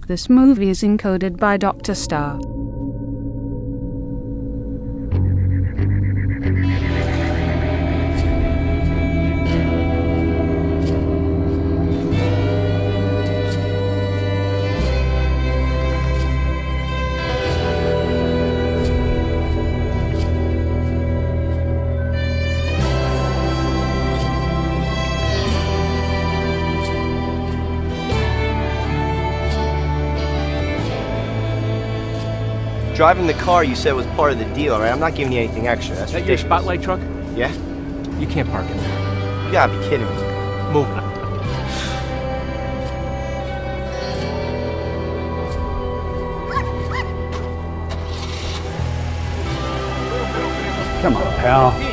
this movie is encoded by Dr. Star. Driving the car you said was part of the deal, right? I'm not giving you anything extra. That's Is that your ridiculous. spotlight truck? Yeah? You can't park in there. You gotta be kidding me. Move. Come on, pal.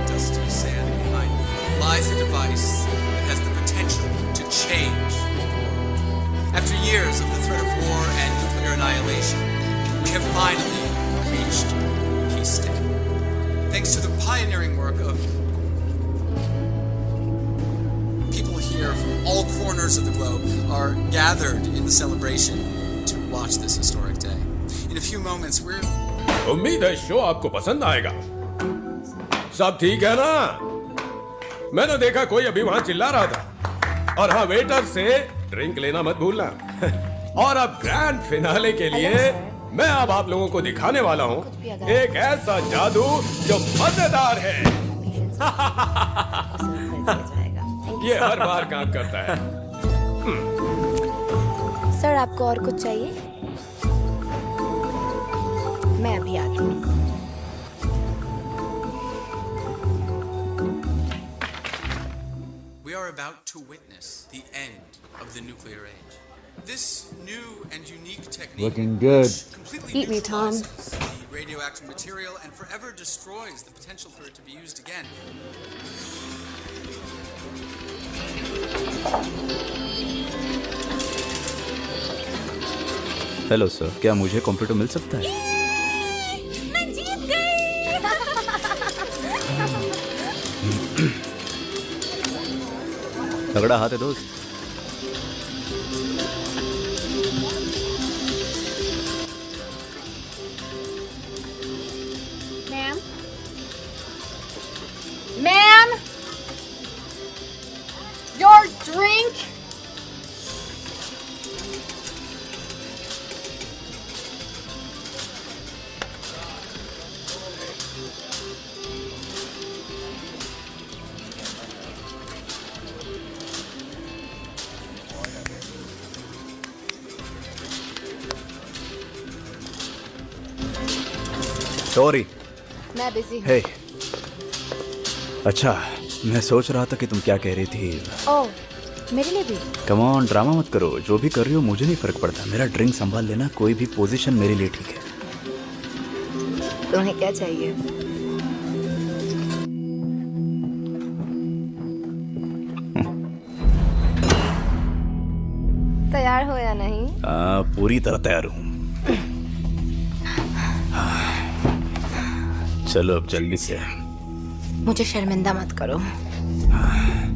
Dusty sand behind me lies a device that has the potential to change the world. After years of the threat of war and nuclear annihilation, we have finally reached peace day. Thanks to the pioneering work of people here from all corners of the globe are gathered in the celebration to watch this historic day. In a few moments, we're उम्मीद है show आपको पसंद आएगा। सब ठीक है ना? मैंने देखा कोई अभी वहां चिल्ला रहा था। और हाँ, वेटर से ड्रिंक लेना मत भूलना। और अब ग्रैंड फिनाले के लिए मैं अब आप लोगों को दिखाने वाला हूँ एक ऐसा जादू जो मजेदार है। ये हर बार काम करता है। सर, आपको और कुछ चाहिए? मैं अभी आती हूँ। We are about to witness the end of the nuclear age. This new and unique technique Looking good. which completely Eat me, Tom. neutralizes the radioactive material and forever destroys the potential for it to be used again. Hello sir, क्या मुझे computer मिल सकता है? मैं जीत गई। तगड़ा हाथ है दोस्त। Ma'am, your drink. सॉरी। मैं बिजी हूँ। हे। अच्छा, मैं सोच रहा था कि तुम क्या कह रही थी। ओह, मेरे लिए भी। कम ऑन, ड्रामा मत करो। जो भी कर रही हो मुझे नहीं फर्क पड़ता। मेरा ड्रिंक संभाल लेना, कोई भी पोजीशन मेरे लिए ठीक है। तुम्हें क्या चाहिए? तैयार हो या नहीं? पूरी तरह तैयार हूँ। चलो अब जल्दी से। मुझे शर्मिंदा मत करो।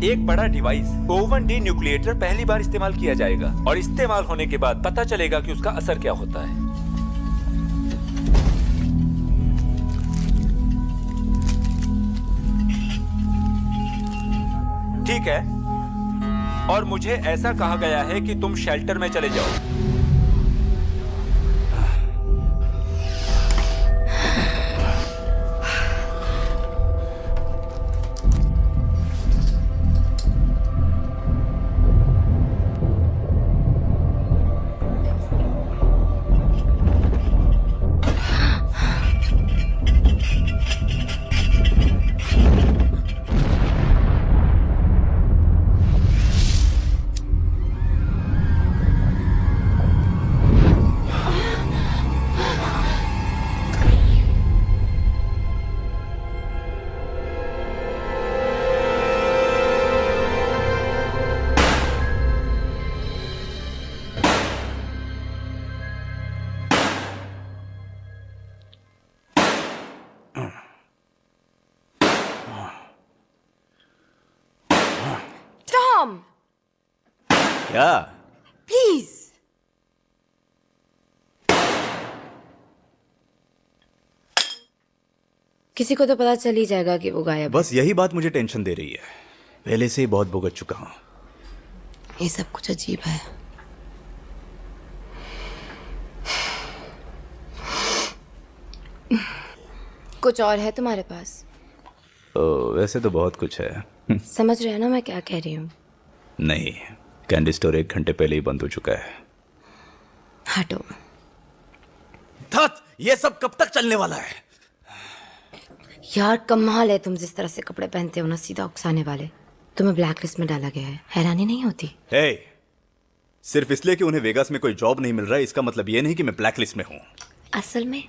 एक बड़ा डिवाइस ओवन डी न्यूक्लिएटर पहली बार इस्तेमाल किया जाएगा और इस्तेमाल होने के बाद पता चलेगा कि उसका असर क्या होता है। ठीक है, और मुझे ऐसा कहा गया है कि तुम शेल्टर में चले जाओ। टॉम क्या? प्लीज। किसी को तो पता चल ही जाएगा कि वो गायब है। बस यही बात मुझे टेंशन दे रही है। पहले से ही बहुत भुगत चुका हूं। ये सब कुछ अजीब है। कुछ और है तुम्हारे पास? वैसे तो बहुत कुछ है। समझ रहे हो ना मैं क्या कह रही हूँ? नहीं, कैंडी स्टोर 1 घंटे पहले ही बंद हो चुका है। हटो। धत, ये सब कब तक चलने वाला है? यार कमाल है, तुम जिस तरह से कपड़े पहनते हो ना, सीधा उकसाने वाले। तुम्हें ब्लैक लिस्ट में डाला गया है, हैरानी नहीं होती? हे, सिर्फ इसलिए कि उन्हें वेगास में कोई जॉब नहीं मिल रहा है इसका मतलब ये नहीं कि मैं ब्लैक लिस्ट में हूँ। असल में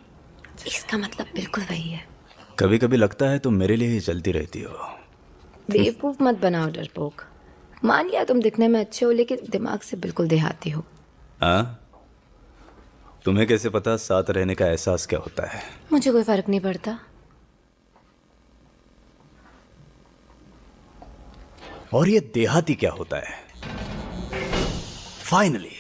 इसका मतलब बिल्कुल वही है। कभी कभी लगता है तुम मेरे लिए ही चलती रहती हो। बेवकूफ मत बनाओ डरपोक। मान लिया तुम दिखने में अच्छे हो लेकिन दिमाग से बिल्कुल देहाती हो। हाँ? तुम्हें कैसे पता साथ रहने का एहसास क्या होता है? मुझे कोई फर्क नहीं पड़ता। और ये देहाती क्या होता है? फाइनली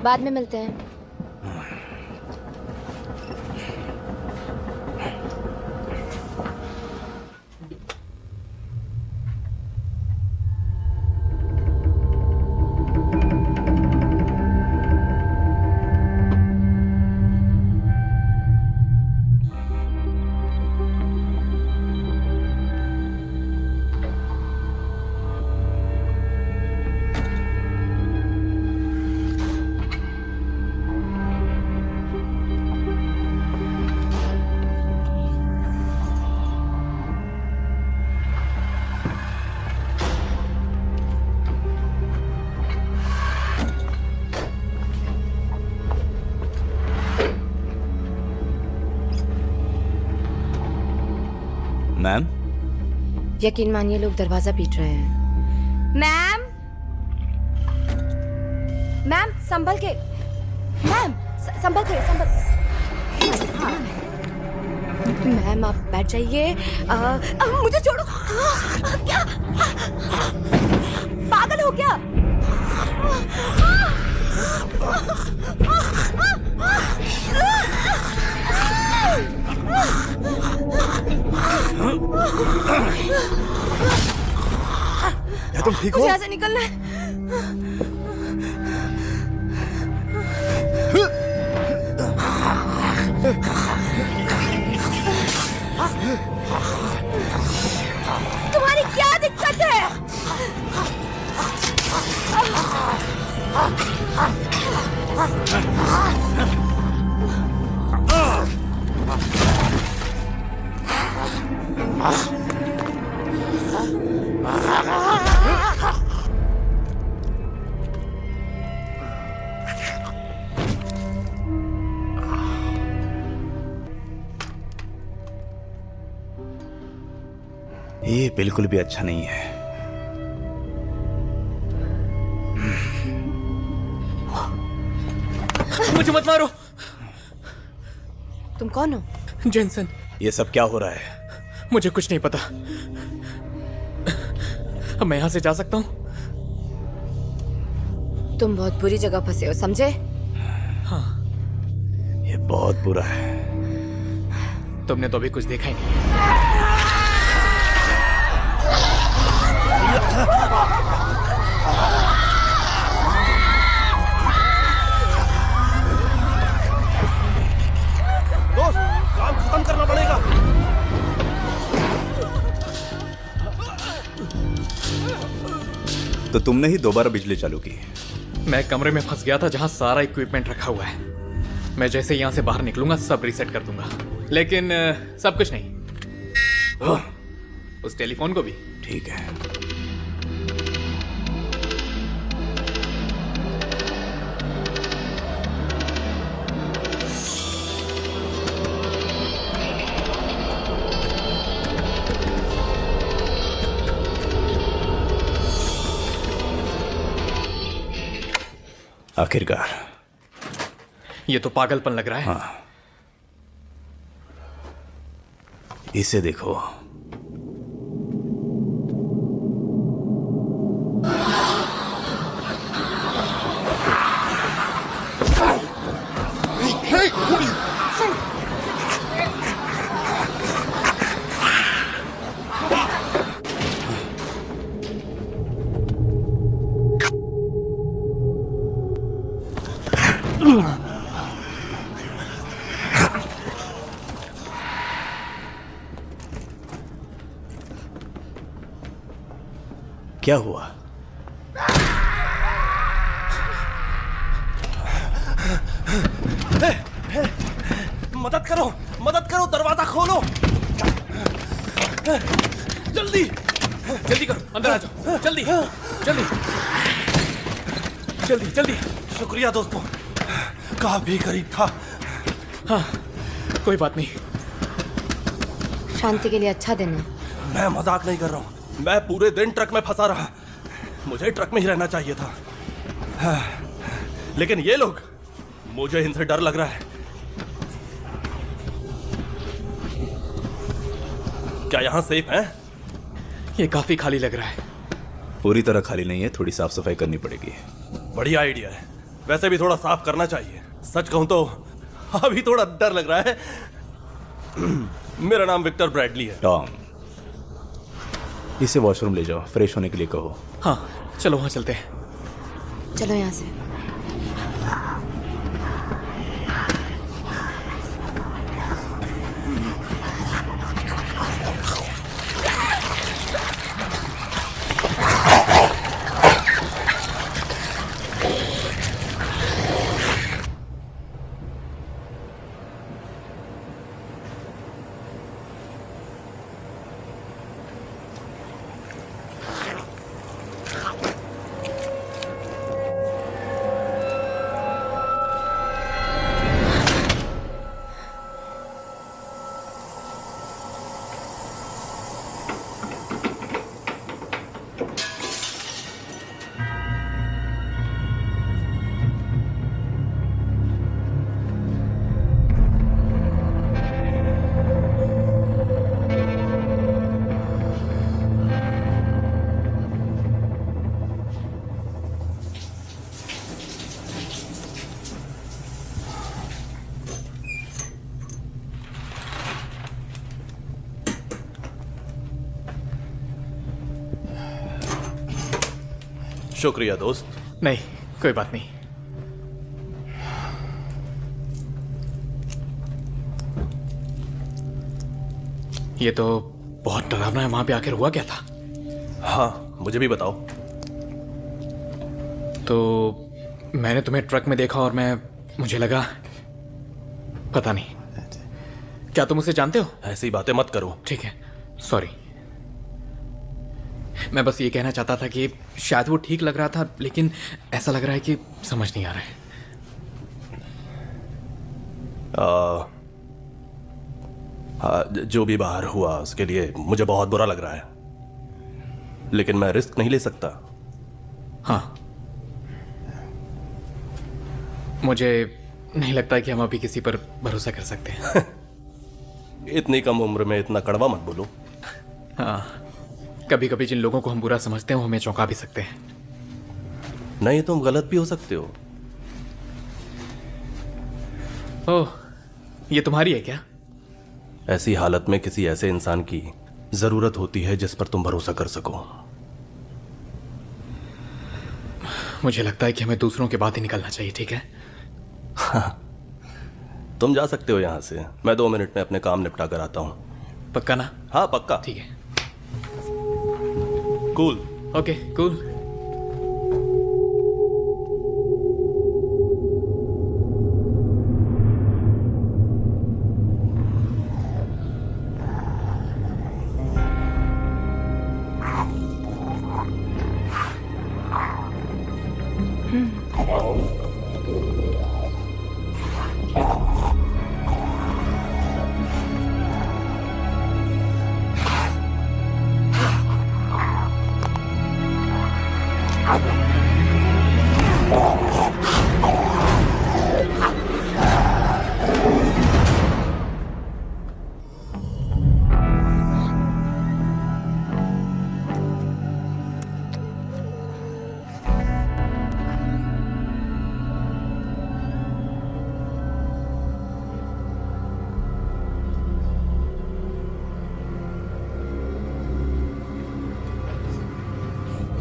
बाद में मिलते हैं। मैम, यकीन मानिए लोग दरवाजा पीट रहे हैं। मैम, मैम संभल के, मैम संभल के, संभल। हाँ। मैम आप बैठ जाइए। मुझे छोड़ो। क्या पागल हो क्या? क्या तुम ठीक हो? मुझे यहाँ से निकलना है। तुम्हारी क्या दिक्कत है? ये बिल्कुल भी अच्छा नहीं है। मुझे मत मारो। तुम कौन हो? जेनसन। ये सब क्या हो रहा है? मुझे कुछ नहीं पता। अब मैं यहाँ से जा सकता हूँ? तुम बहुत बुरी जगह फंसे हो, समझे? हाँ। ये बहुत बुरा है। तुमने तो अभी कुछ देखा ही नहीं। दोस्त, काम खत्म करना पड़ेगा। तो तुमने ही दोबारा बिजली चालू की? मैं कमरे में फंस गया था जहां सारा इक्विपमेंट रखा हुआ है। मैं जैसे यहां से बाहर निकलूंगा सब रीसेट कर दूंगा, लेकिन सब कुछ नहीं। उस टेलीफोन को भी। ठीक है। आखिरकार। ये तो पागलपन लग रहा है। हाँ। इसे देखो। क्या हुआ? मदद करो, दरवाजा खोलो। जल्दी जल्दी करो, अंदर आ जाओ, जल्दी जल्दी जल्दी जल्दी। शुक्रिया दोस्तों, काफी करीब था। हाँ, कोई बात नहीं। शांति के लिए अच्छा दिन है। मैं मजाक नहीं कर रहा हूँ, मैं पूरे दिन ट्रक में फंसा रहा। मुझे ट्रक में ही रहना चाहिए था। हाँ, लेकिन ये लोग, मुझे इनसे डर लग रहा है। क्या यहाँ सेफ है? ये काफी खाली लग रहा है। पूरी तरह खाली नहीं है, थोड़ी साफ सफाई करनी पड़ेगी। बढ़िया आइडिया है, वैसे भी थोड़ा साफ करना चाहिए। सच कहूं तो अभी थोड़ा डर लग रहा है। मेरा नाम विक्टर ब्रैडली है। टॉम, इसे वॉशरूम ले जाओ, फ्रेश होने के लिए कहो। हाँ, चलो वहां चलते हैं। चलो यहाँ से। शुक्रिया दोस्त। नहीं, कोई बात नहीं। ये तो बहुत डरावना है। वहां पे आखिर हुआ क्या था? हाँ, मुझे भी बताओ। तो मैंने तुम्हें ट्रक में देखा और मुझे लगा, पता नहीं। क्या तुम उसे जानते हो? ऐसी बातें मत करो। ठीक है, सॉरी। मैं बस ये कहना चाहता था कि शायद वो ठीक लग रहा था, लेकिन ऐसा लग रहा है कि समझ नहीं आ रहा है। जो भी बाहर हुआ उसके लिए मुझे बहुत बुरा लग रहा है, लेकिन मैं रिस्क नहीं ले सकता। हाँ, मुझे नहीं लगता कि हम अभी किसी पर भरोसा कर सकते हैं। इतनी कम उम्र में इतना कड़वा मत बोलो। हाँ, कभी कभी जिन लोगों को हम बुरा समझते हैं वो हमें चौंका भी सकते हैं। नहीं, तुम गलत भी हो सकते हो। ओह, ये तुम्हारी है क्या? ऐसी हालत में किसी ऐसे इंसान की जरूरत होती है जिस पर तुम भरोसा कर सको। मुझे लगता है कि हमें दूसरों के बाद ही निकलना चाहिए, ठीक है? हाँ, तुम जा सकते हो यहां से। मैं 2 मिनट में अपने काम निपटा कर आता हूं। पक्का ना? हाँ, पक्का। ठीक है। कूल। Okay, cool.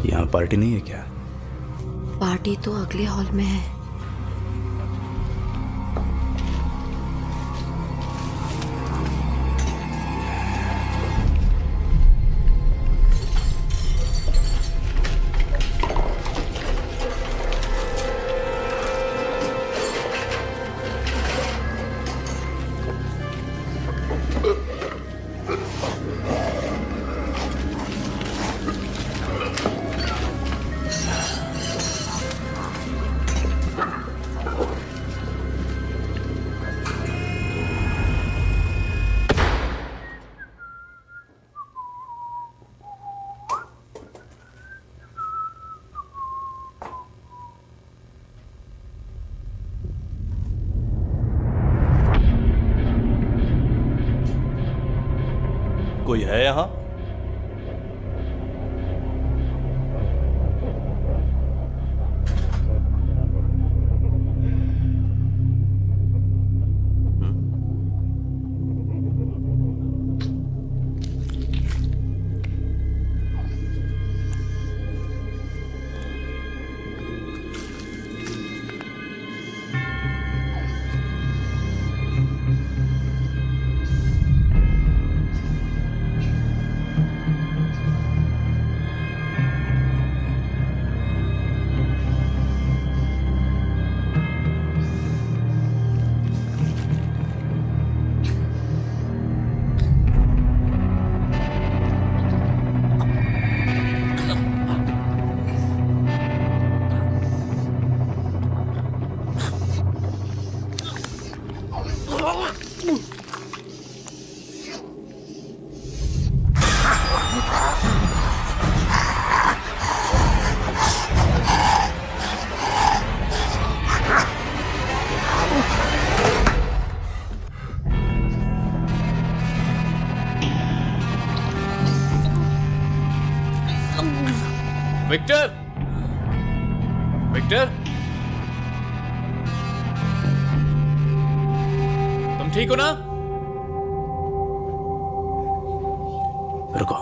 यहाँ पार्टी नहीं है क्या? पार्टी तो अगले हॉल में है। कोई है यहाँ? विक्टर, विक्टर, तुम ठीक हो ना? रुको।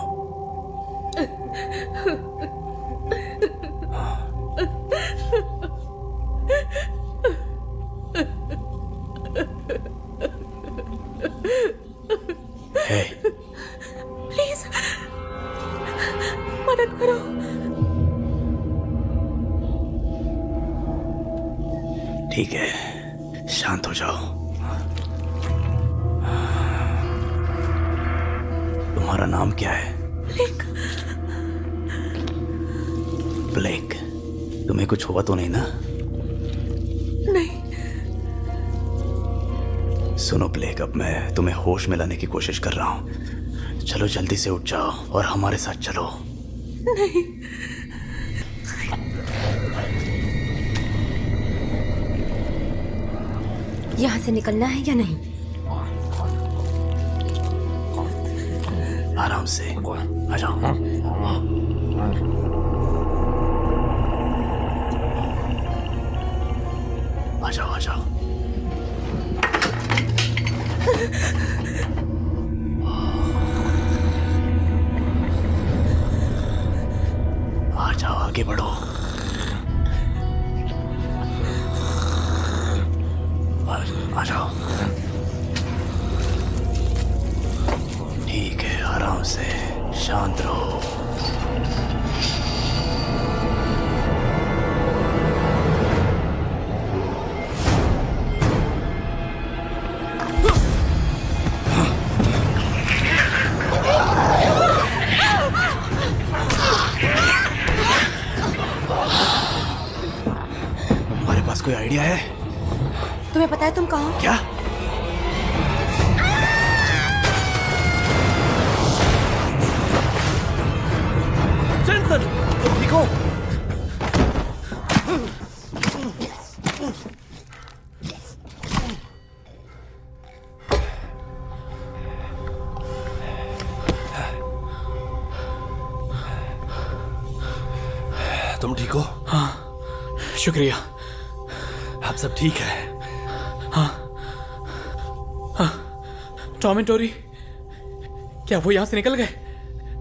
हे, प्लीज मदद करो। ठीक है, शांत हो जाओ। तुम्हारा नाम क्या है? ब्लेक। ब्लेक। तुम्हें कुछ हुआ तो नहीं ना? नहीं। सुनो ब्लेक, अब मैं तुम्हें होश में लाने की कोशिश कर रहा हूँ। चलो जल्दी से उठ जाओ और हमारे साथ चलो। नहीं। यहाँ से निकलना है या नहीं? आराम से आ जाओ। आ जाओ, आ जाओ। आ जाओ, आगे बढ़ो। आ जाओ। ठीक है, आराम से, शांत रहो। तुम्हारे पास कोई आइडिया है? तुम्हें पता है तुम कहाँ हो? क्या? जेनसन, तुम ठीक हो? तुम ठीक हो? हाँ, शुक्रिया। आप सब ठीक है? हाँ, हाँ। टॉम एंड टोरी, क्या वो यहां से निकल गए?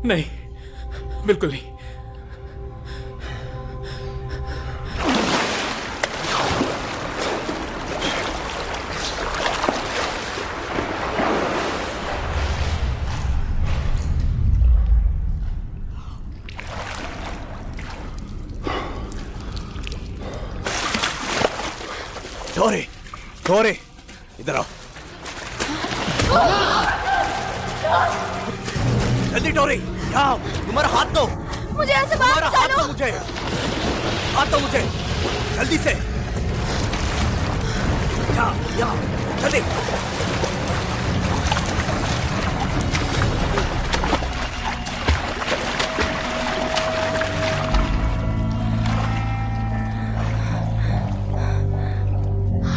नहीं, बिल्कुल नहीं। टोरी इधर आओ, जल्दी टोरी, यहाँ आओ, तुम्हारा हाथ दो, मुझे ऐसे बाहर तुम्हारा हाथ दो मुझे, हाथ दो मुझे, जल्दी से, यहाँ, जल्दी।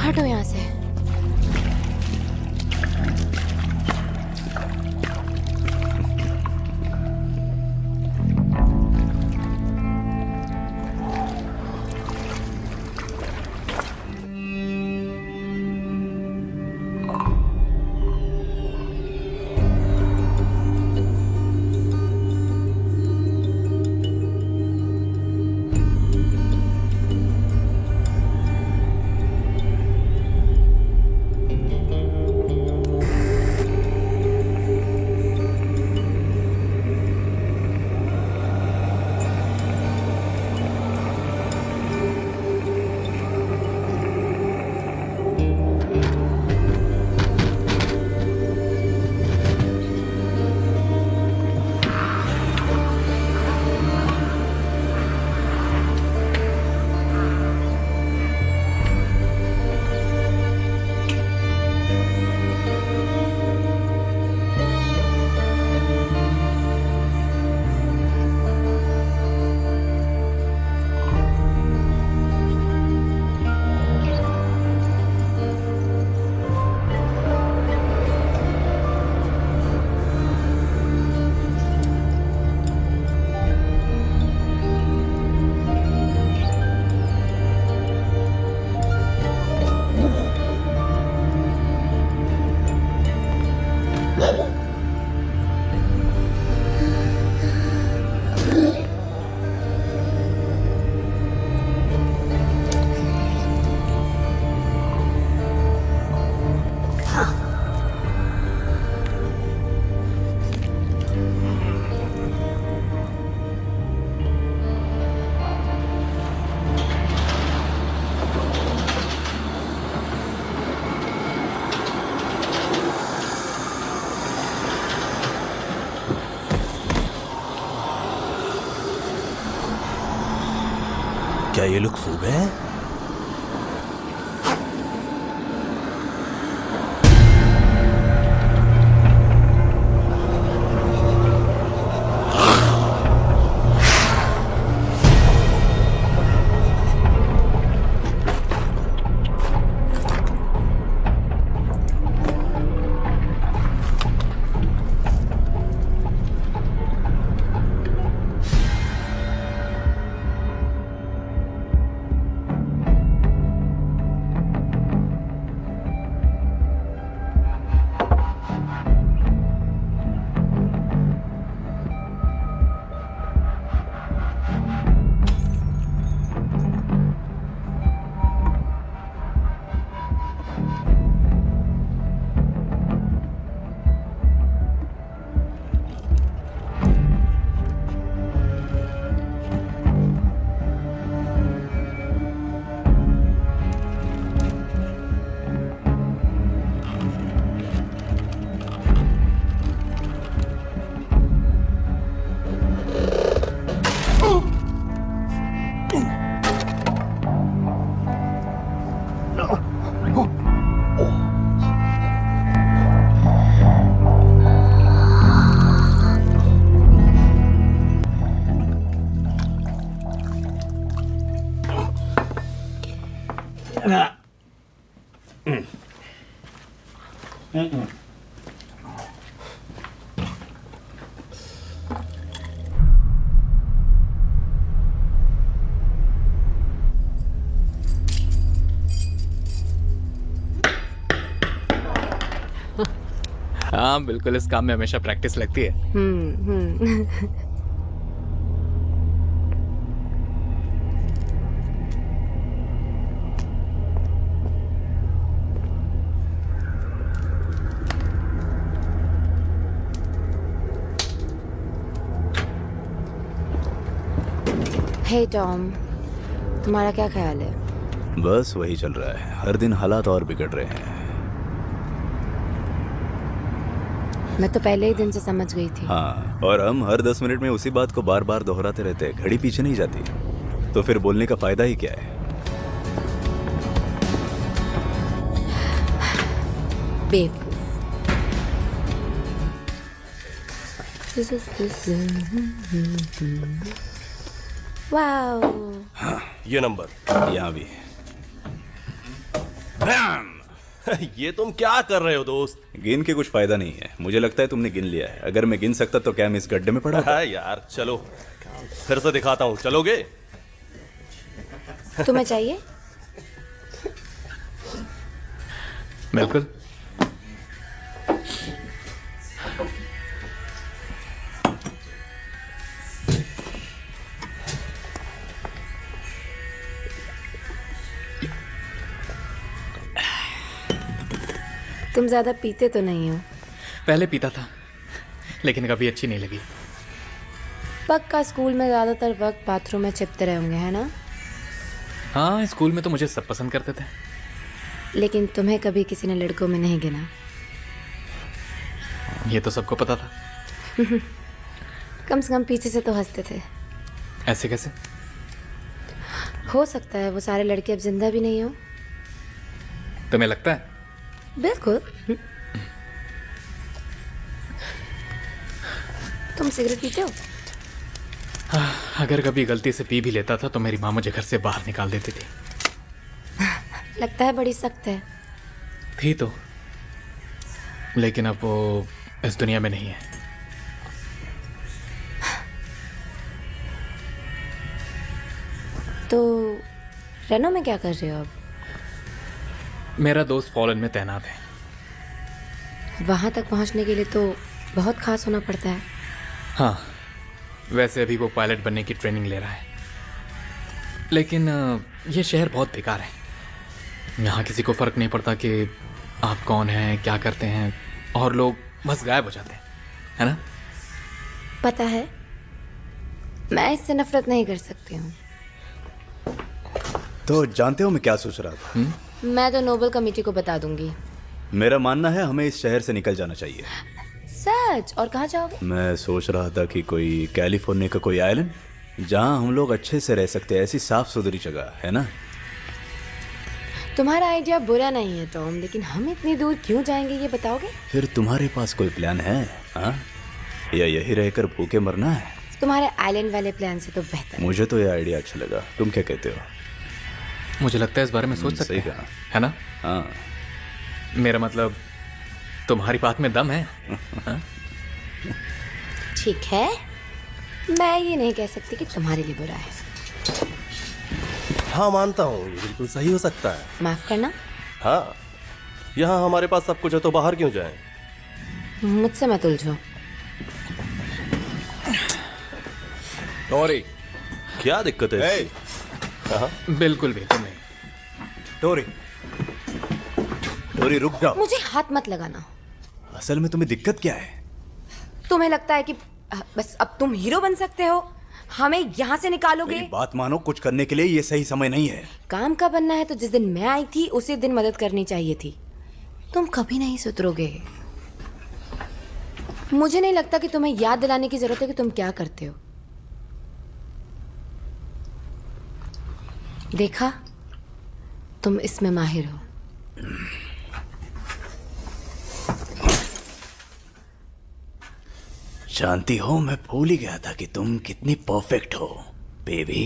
हटो यहाँ से। क्या ये लोग सो गए हैं? हाँ बिल्कुल, इस काम में हमेशा प्रैक्टिस लगती है। हे टॉम, तुम्हारा क्या ख्याल है? बस वही चल रहा है, हर दिन हालात और बिगड़ रहे हैं। मैं तो पहले ही दिन से समझ गई थी। हाँ, और हम हर 10 मिनट में उसी बात को बार बार दोहराते रहते हैं, घड़ी पीछे नहीं जाती, तो फिर बोलने का फायदा ही क्या है? बेवकूफ। वाओ। ये नंबर यहाँ भी। ये तुम क्या कर रहे हो दोस्त? गिन के कुछ फायदा नहीं है, मुझे लगता है तुमने गिन लिया है। अगर मैं गिन सकता तो क्या मैं इस गड्ढे में पड़ा था? हाँ यार, चलो फिर से दिखाता हूँ, चलोगे? तुम्हें चाहिए? बिल्कुल। तुम ज्यादा पीते तो नहीं हो? पहले पीता था, लेकिन कभी अच्छी नहीं लगी। पक्का स्कूल में ज्यादातर वक्त बाथरूम में छिपते रहे होंगे, है ना? हाँ, स्कूल में तो मुझे सब पसंद करते थे। लेकिन तुम्हें कभी किसी ने लड़कों में नहीं गिना। ये तो सबको पता था। कम से कम पीछे से तो हंसते थे। ऐसे कैसे? हो सकता है वो सारे लड़के अब जिंदा भी नहीं हो। तुम्हें लगता है? बिल्कुल। तुम सिगरेट पीते हो? अगर कभी गलती से पी भी लेता था तो मेरी माँ मुझे घर से बाहर निकाल देती थी। लगता है बड़ी सख्त है। थी तो, लेकिन अब वो इस दुनिया में नहीं है। तो रेनो में क्या कर रहे हो अब? मेरा दोस्त फॉरेन में तैनात है। वहां तक पहुंचने के लिए तो बहुत खास होना पड़ता है। हाँ, वैसे अभी वो पायलट बनने की ट्रेनिंग ले रहा है। लेकिन ये शहर बहुत बेकार है। यहाँ किसी को फर्क नहीं पड़ता कि आप कौन हैं, क्या करते हैं, और लोग बस गायब हो जाते हैं, है ना? पता है, मैं इससे नफरत नहीं कर सकती हूँ। तो जानते हो मैं क्या सोच रहा था? मैं तो नोबल कमेटी को बता दूंगी। मेरा मानना है हमें इस शहर से निकल जाना चाहिए। सच? और कहाँ जाओगे? मैं सोच रहा था कि कोई कैलिफोर्निया का कोई आइलैंड जहां हम लोग अच्छे से रह सकते हैं, ऐसी साफ सुथरी जगह है ना। तुम्हारा आइडिया बुरा नहीं है टॉम, लेकिन हम इतनी दूर क्यों जाएंगे ये बताओगे? फिर तुम्हारे पास कोई प्लान है? हाँ, या यही रहकर भूखे मरना है? तुम्हारे आइलैंड वाले प्लान से तो बेहतर। मुझे तो ये आइडिया अच्छा लगा, तुम क्या कहते हो? मुझे लगता है इस बारे में सोच सकते सही हैं, कहा। है ना? हाँ, मेरा मतलब तुम्हारी बात में दम है। हाँ? ठीक है, मैं ये नहीं कह सकती कि तुम्हारे लिए बुरा है। हाँ मानता हूँ, ये बिल्कुल सही हो सकता है। माफ करना। हाँ, यहाँ हमारे पास सब कुछ है तो बाहर क्यों जाएं? मुझसे मत उलझो। टोरी, क्या दिक्कत है? ए, बिल्कुल बिल्कुल नहीं। टोरी, टोरी रुक जाओ। मुझे हाथ मत लगाना। असल में तुम्हें दिक्कत क्या है? तुम्हें लगता है कि बस अब तुम हीरो बन सकते हो, हमें यहाँ से निकालोगे? मेरी बात मानो, कुछ करने के लिए ये सही समय नहीं है। काम का बनना है तो जिस दिन मैं आई थी उसी दिन मदद करनी चाहिए थी। तुम कभी नहीं सुधरोगे। मुझे नहीं लगता कि तुम्हें याद दिलाने की जरूरत है कि तुम क्या करते हो। देखा, तुम इसमें माहिर हो। जानती हो, मैं भूल ही गया था कि तुम कितनी परफेक्ट हो बेबी।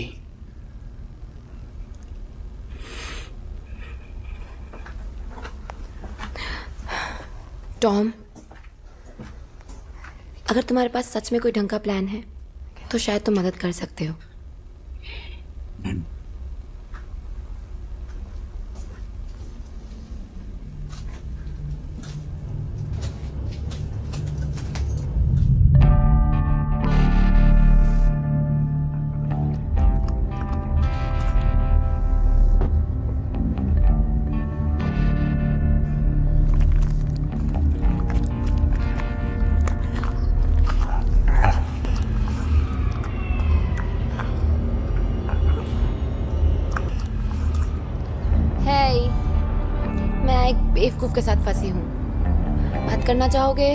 टॉम, अगर तुम्हारे पास सच में कोई ढंग का प्लान है तो शायद तुम मदद कर सकते हो। बेवकूफ के साथ फंसी हूँ। बात करना चाहोगे?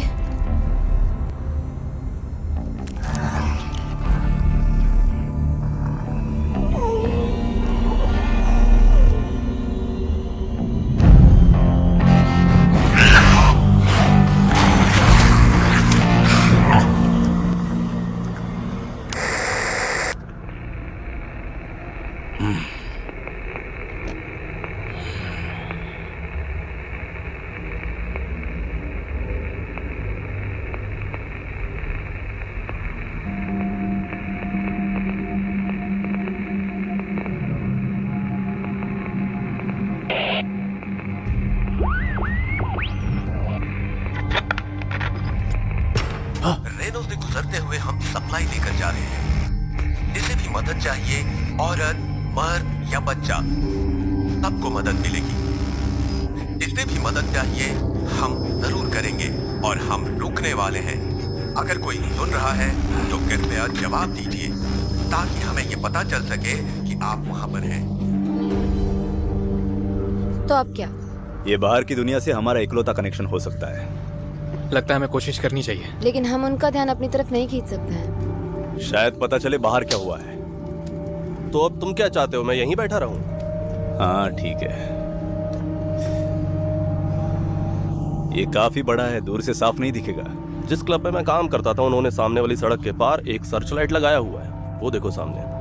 रेनो से गुजरते हुए हम सप्लाई लेकर जा रहे हैं। जिसे भी मदद चाहिए, औरत, मर्द या बच्चा, सबको मदद मिलेगी। जिसे भी मदद चाहिए हम जरूर करेंगे और हम रुकने वाले हैं। अगर कोई सुन रहा है तो कृपया जवाब दीजिए ताकि हमें ये पता चल सके कि आप वहाँ पर हैं। तो अब क्या? ये बाहर की दुनिया से हमारा इकलौता कनेक्शन हो सकता है। लगता है हमें कोशिश करनी चाहिए। लेकिन हम उनका ध्यान अपनी तरफ नहीं खींच सकते हैं। शायद पता चले बाहर क्या हुआ है। तो अब तुम क्या चाहते हो, मैं यहीं बैठा रहूं? हाँ ठीक है, ये काफी बड़ा है, दूर से साफ नहीं दिखेगा। जिस क्लब में मैं काम करता था उन्होंने सामने वाली सड़क के पार एक सर्च लाइट लगाया हुआ है, वो देखो सामने।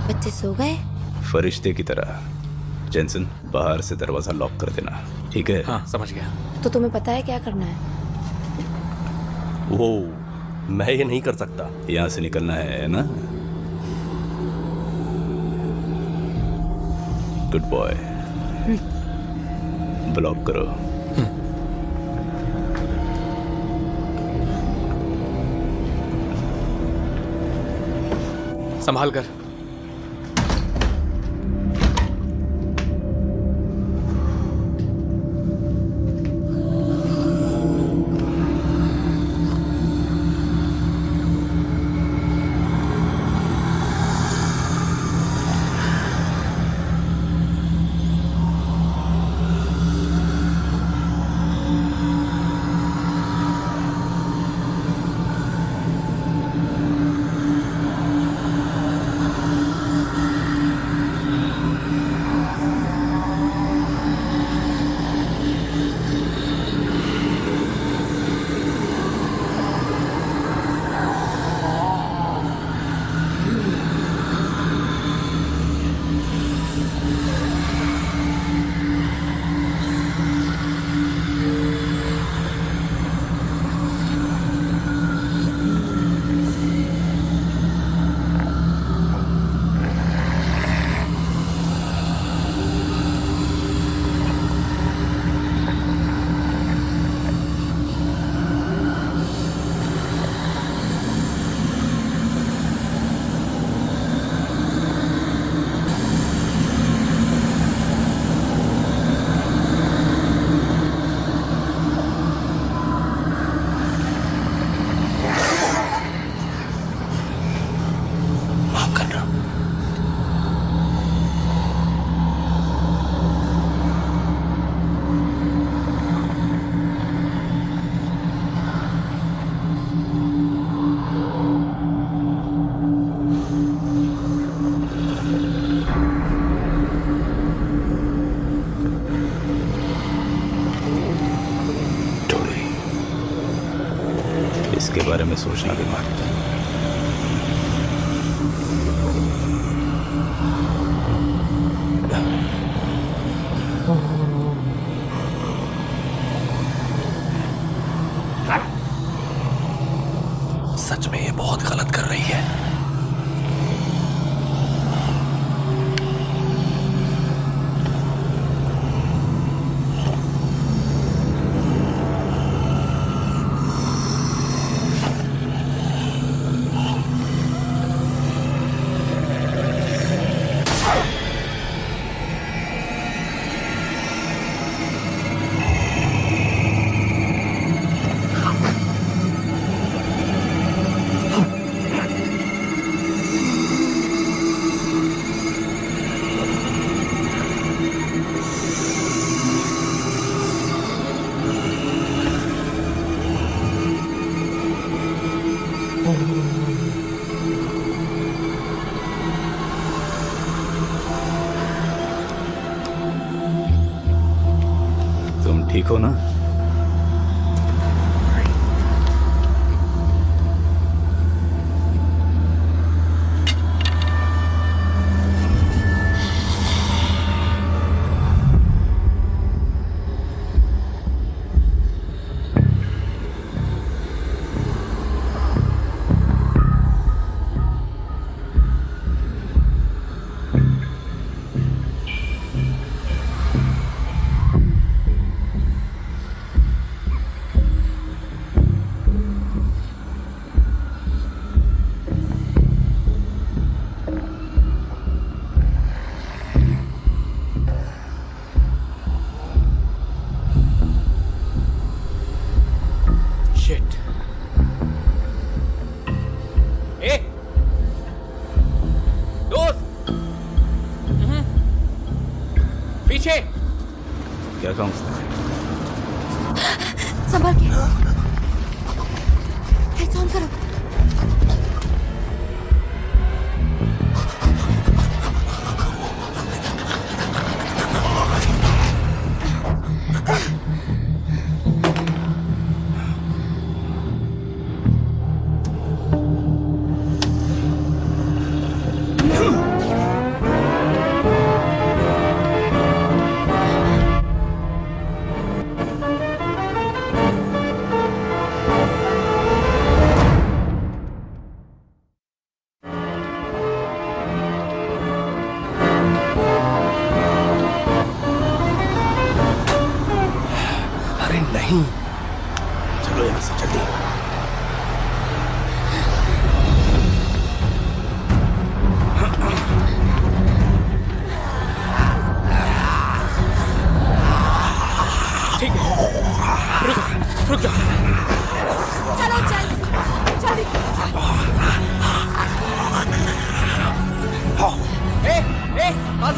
बच्चे सो गए? फरिश्ते की तरह। जेंसन, बाहर से दरवाजा लॉक कर देना, ठीक है? हाँ समझ गया। तो तुम्हें पता है क्या करना है? वो मैं ये नहीं कर सकता। यहाँ से निकलना है ना? Good boy. ब्लॉक करो। संभाल कर। इसके बारे में सोचना भी मत। सच में ये बहुत गलत कर रही है। ठीक हो ना? क्या काम? संभाल के लाइट्स ऑन करो। चलो यहाँ से जल्दी। ठीक है, रुक जाओ। चलो जल्दी।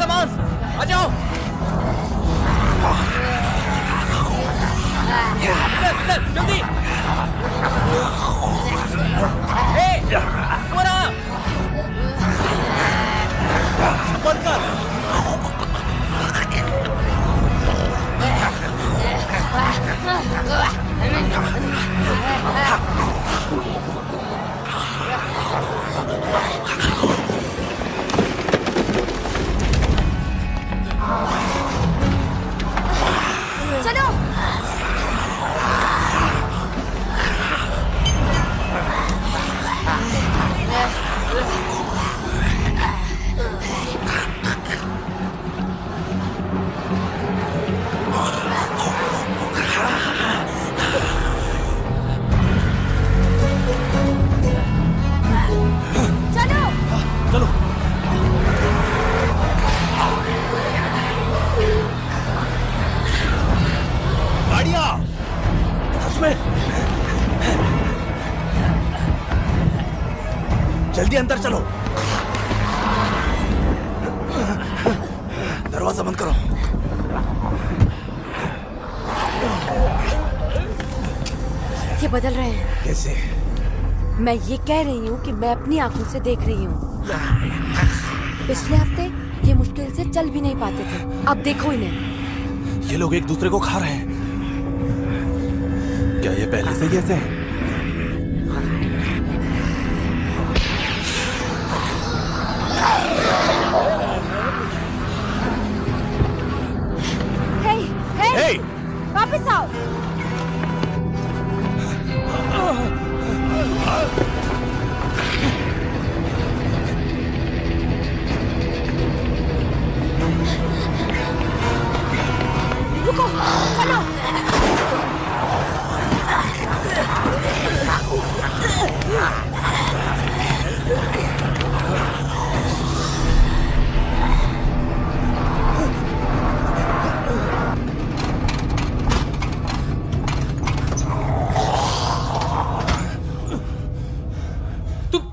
मांस आ जाओ। जल्दी बंद कर। चलो जल्दी अंदर चलो। दरवाजा बंद करो। ये बदल रहे हैं। कैसे? मैं ये कह रही हूँ कि मैं अपनी आंखों से देख रही हूँ। पिछले हफ्ते ये मुश्किल से चल भी नहीं पाते थे, अब देखो इन्हें। ये लोग एक दूसरे को खा रहे हैं। क्या ये पहले से ही ऐसे हैं? हे, वापस आओ। रुको, चलो।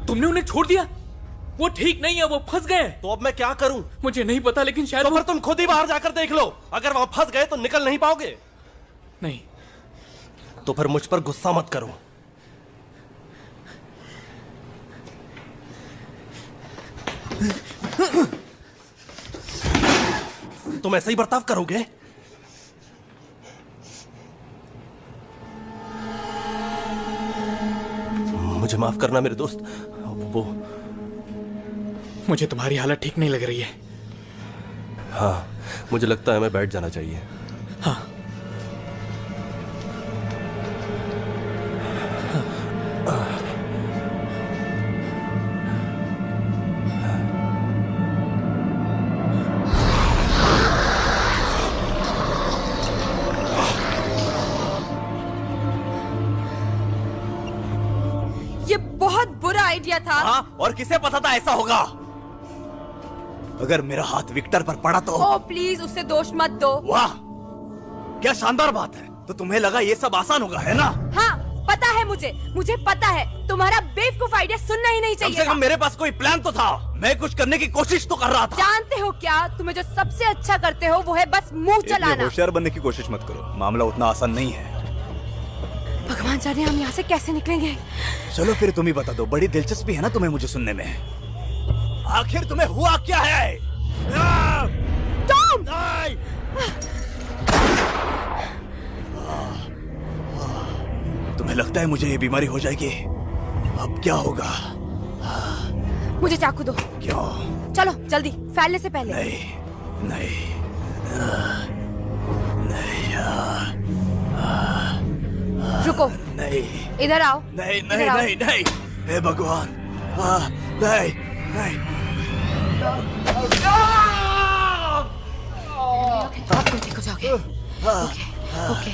तुमने उन्हें छोड़ दिया? वो ठीक नहीं है, वो फंस गए। तो अब मैं क्या करूं? मुझे नहीं पता, लेकिन शायद तो फिर तुम खुद ही बाहर जाकर देख लो। अगर वहां फंस गए तो निकल नहीं पाओगे। नहीं। तो फिर मुझ पर गुस्सा मत करो। तुम ऐसा ही बर्ताव करोगे? माफ करना मेरे दोस्त। वो मुझे तुम्हारी हालत ठीक नहीं लग रही है। हाँ, मुझे लगता है हमें बैठ जाना चाहिए। हाँ। ये बहुत बुरा आइडिया था। हाँ, और किसे पता था ऐसा होगा? अगर मेरा हाथ विक्टर पर पड़ा तो। ओ प्लीज उससे दोष मत दो। वाह, क्या शानदार बात है। तो तुम्हें लगा ये सब आसान होगा, है ना? हाँ, पता है मुझे पता है। तुम्हारा बेवकूफ आइडिया सुनना ही नहीं चाहिए। कम से कम मेरे पास कोई प्लान तो था। मैं कुछ करने की कोशिश तो कर रहा था। जानते हो क्या, तुम्हें जो सबसे अच्छा करते हो वो है बस मुंह चलाना। होशियार बनने की कोशिश मत करो, मामला उतना आसान नहीं है। भगवान जाने हम यहाँ से कैसे निकलेंगे। चलो फिर तुम ही बता दो, बड़ी दिलचस्पी है ना तुम्हें मुझे सुनने में। आखिर तुम्हें हुआ क्या है? टॉम! तुम्हें लगता है मुझे ये बीमारी हो जाएगी? अब क्या होगा? मुझे चाकू दो। क्यों? चलो जल्दी, फैलने से पहले। नहीं नहीं रुको, नहीं, इधर आओ। नहीं इधर नहीं आओ। नहीं नहीं, हे भगवान, नहीं नहीं। आप तुम ठीक हो जाओगे। Okay okay.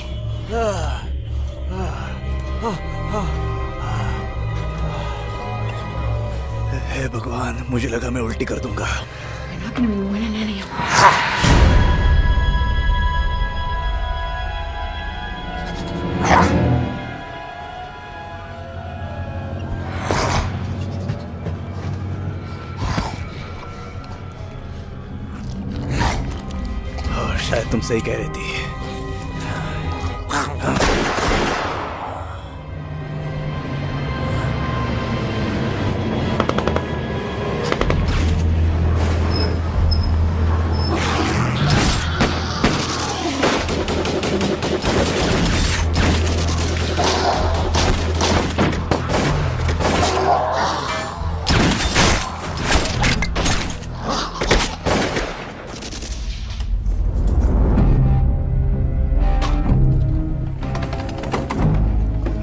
हे भगवान, मुझे लगा मैं उल्टी कर दूंगा। शायद तुम सही कह रही थी।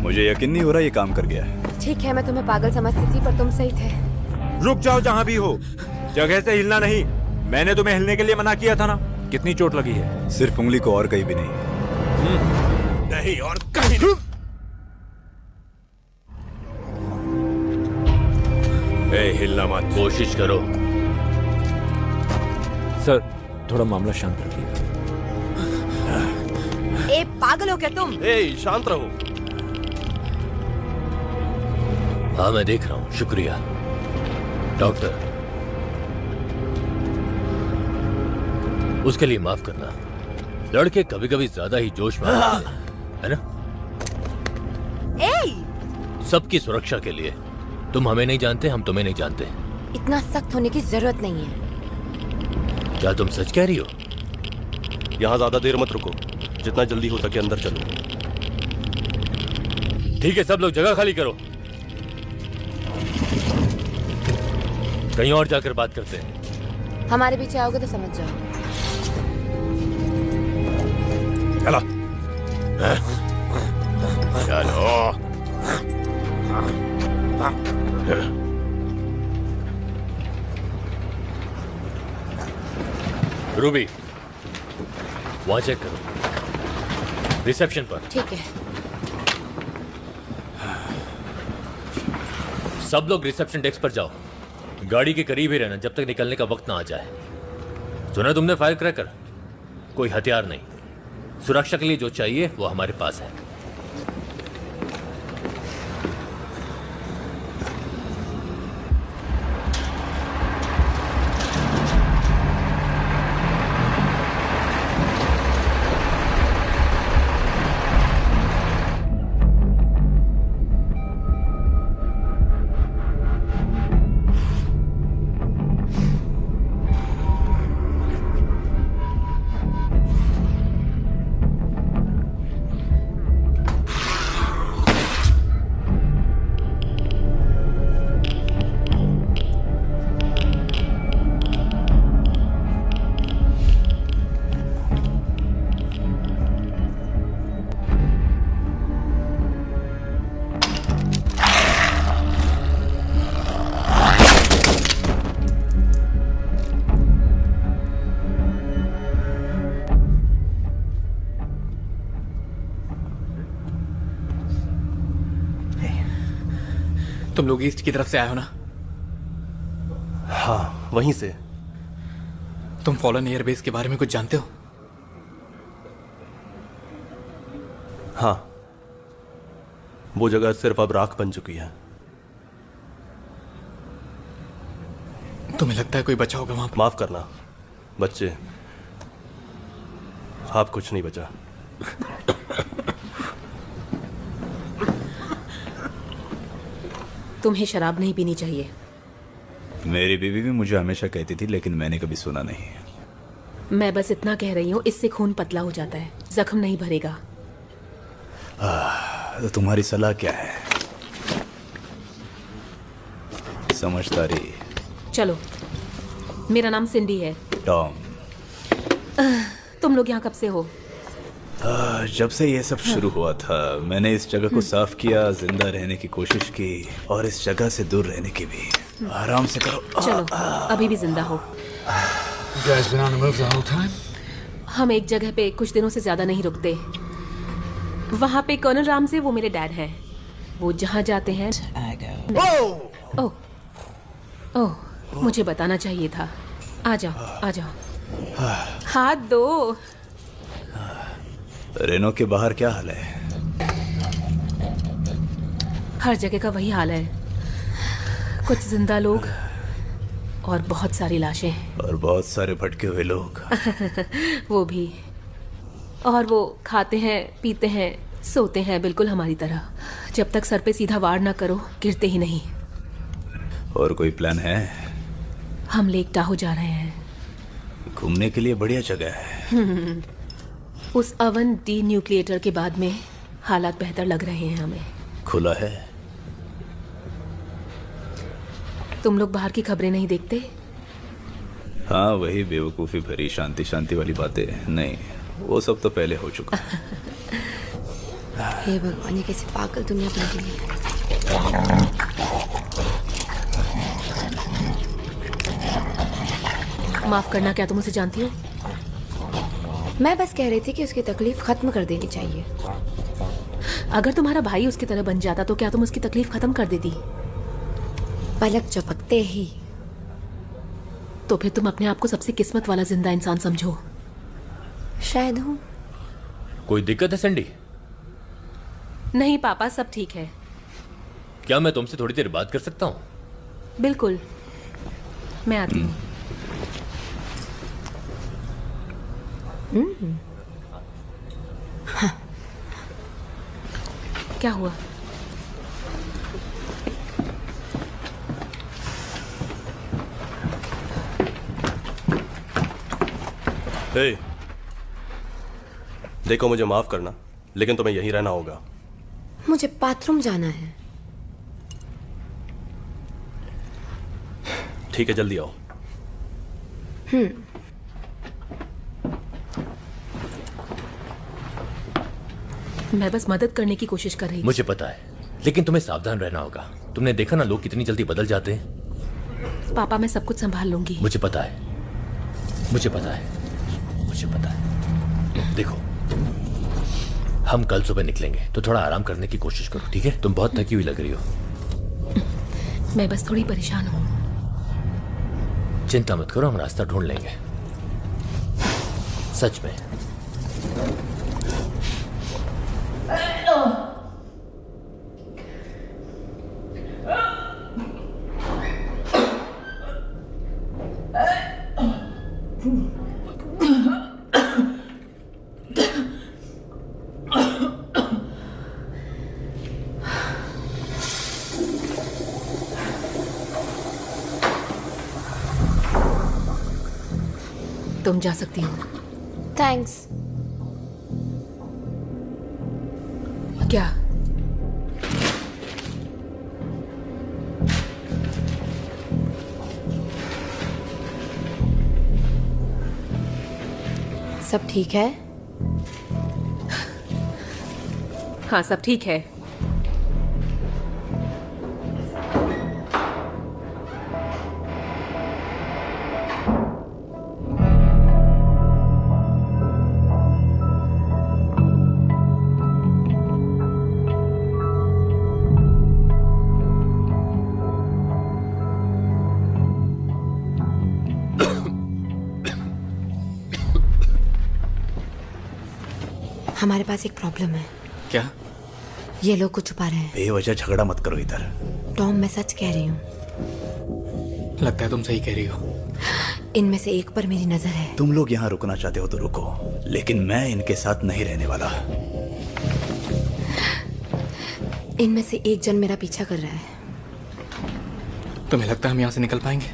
मुझे यकीन नहीं हो रहा ये काम कर गया। ठीक है, मैं तुम्हें पागल समझती थी पर तुम सही थे। रुक जाओ जहाँ भी हो, जगह से हिलना नहीं। मैंने तुम्हें हिलने के लिए मना किया था ना। कितनी चोट लगी है? सिर्फ उंगली को, और कहीं भी नहीं। नहीं और कहीं नहीं। ए, हिलना मत। कोशिश करो। सर, थोड़ा मामला शांत रखिए। ए पागल हो क्या तुम? ए, शांत रहो। हाँ मैं देख रहा हूँ, शुक्रिया डॉक्टर। उसके लिए माफ करना। लड़के कभी कभी ज्यादा ही जोश में आते हैं, है ना? सबकी सुरक्षा के लिए। तुम हमें नहीं जानते, हम तुम्हें नहीं जानते। इतना सख्त होने की जरूरत नहीं है। क्या तुम सच कह रही हो? यहाँ ज्यादा देर मत रुको, जितना जल्दी हो सके अंदर चलो। ठीक है, सब लोग जगह खाली करो। कहीं और जाकर बात करते हैं। हमारे पीछे आओगे तो समझ जाओ। चलो चलो। रूबी, वहां चेक करो, रिसेप्शन पर। ठीक है। सब लोग रिसेप्शन डेस्क पर जाओ। गाड़ी के करीब ही रहना जब तक निकलने का वक्त ना आ जाए। सुना तुमने फायर क्रैकर? कोई हथियार नहीं। सुरक्षा के लिए जो चाहिए वो हमारे पास है। तुम लोग ईस्ट की तरफ से आए हो ना? हाँ, वहीं से। तुम फॉलन एयरबेस के बारे में कुछ जानते हो? हाँ, वो जगह सिर्फ अब राख बन चुकी है। तुम्हें लगता है कोई बचा होगा वहां पर? माफ करना बच्चे, आप कुछ नहीं बचा। तुम्हें शराब नहीं पीनी चाहिए। मेरी बीवी भी मुझे हमेशा कहती थी, लेकिन मैंने कभी सुना नहीं। मैं बस इतना कह रही हूँ, इससे खून पतला हो जाता है, जख्म नहीं भरेगा। तो तुम्हारी सलाह क्या है? समझदारी। चलो, मेरा नाम सिंडी है। टॉम। तुम लोग यहाँ कब से हो? जब से ये सब शुरू हुआ था, मैंने इस जगह को साफ किया, जिंदा रहने की कोशिश की और इस जगह से दूर रहने की भी। आराम से करो। चलो, अभी भी जिंदा हो। हम एक जगह पे कुछ दिनों से ज्यादा नहीं रुकते। वहाँ पे कर्नल राम से, वो मेरे डैड हैं। वो जहाँ जाते हैं। ओह, ओह, मुझे बताना चाहिए था। आ जाओ, आ जाओ। हाथ दो। रेनो के बाहर क्या हाल है? हर जगह का वही हाल है, कुछ जिंदा लोग और बहुत सारी लाशें। और बहुत सारे भटके हुए लोग। वो भी। और वो खाते हैं, पीते हैं, सोते हैं, बिल्कुल हमारी तरह। जब तक सर पे सीधा वार ना करो, गिरते ही नहीं। और कोई प्लान है? हम लेक टाहो जा रहे हैं। घूमने के लिए बढ़िया जगह है। उस अवन डी न्यूक्लिएटर के बाद में हालात बेहतर लग रहे हैं हमें। खुला है। तुम लोग बाहर की खबरें नहीं देखते? हाँ, वही बेवकूफ़ी भरी शांति शांति वाली बातें। नहीं, वो सब तो पहले हो चुका। हे भगवान, ये कैसे पागल दुनिया बन गई है। माफ करना, क्या तुम उसे जानती हो? मैं बस कह रही थी कि उसकी तकलीफ खत्म कर देनी चाहिए। अगर तुम्हारा भाई उसकी तरह बन जाता तो क्या तुम उसकी तकलीफ खत्म कर देती? पलक झपकते ही। तो फिर तुम अपने आप को सबसे किस्मत वाला जिंदा इंसान समझो। शायद हूँ। कोई दिक्कत है सैंडी? नहीं पापा, सब ठीक है। क्या मैं तुमसे थोड़ी देर बात कर सकता हूँ? बिल्कुल, मैं आती हूँ। हाँ। क्या हुआ? हे, देखो मुझे माफ करना, लेकिन तुम्हें यहीं रहना होगा। मुझे बाथरूम जाना है। ठीक है, जल्दी आओ। मैं बस मदद करने की कोशिश कर रही थी। मुझे पता है, लेकिन तुम्हें सावधान रहना होगा। तुमने देखा ना, लोग कितनी जल्दी बदल जाते हैं। पापा, मैं सब कुछ संभाल लूंगी। मुझे पता है, मुझे पता है, मुझे पता है। देखो, हम कल सुबह निकलेंगे, तो थोड़ा आराम करने की कोशिश करो, ठीक है? तुम बहुत थकी हुई लग रही हो। मैं बस थोड़ी परेशान हूँ। चिंता मत करो, हम रास्ता ढूंढ लेंगे। सच में। तुम जा सकती हो। थैंक्स। क्या? सब ठीक है? हाँ, सब ठीक है। हमारे पास एक प्रॉब्लम है। क्या? ये लोग को छुपा रहे हैं। बेवजह झगड़ा मत करो इधर। टॉम, मैं सच कह रही हूँ। लगता है तुम सही कह रही हो। इनमें से एक पर मेरी नजर है। तुम लोग यहाँ रुकना चाहते हो तो रुको, लेकिन मैं इनके साथ नहीं रहने वाला। इनमें से एक जन मेरा पीछा कर रहा है। तुम्हें लगता है हम यहाँ से निकल पाएंगे?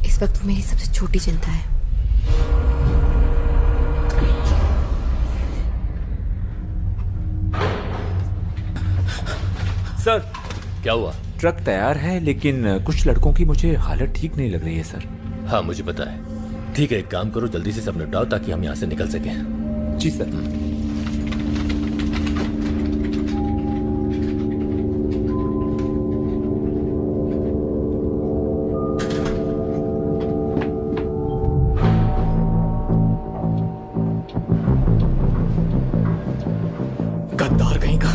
इस वक्त वो मेरी सबसे छोटी चिंता है। सर, क्या हुआ? ट्रक तैयार है, लेकिन कुछ लड़कों की मुझे हालत ठीक नहीं लग रही है सर। हाँ, मुझे पता है। ठीक है, एक काम करो, जल्दी से सब निपटाओ ताकि हम यहाँ से निकल सकें। जी सर। गद्दार कहीं का।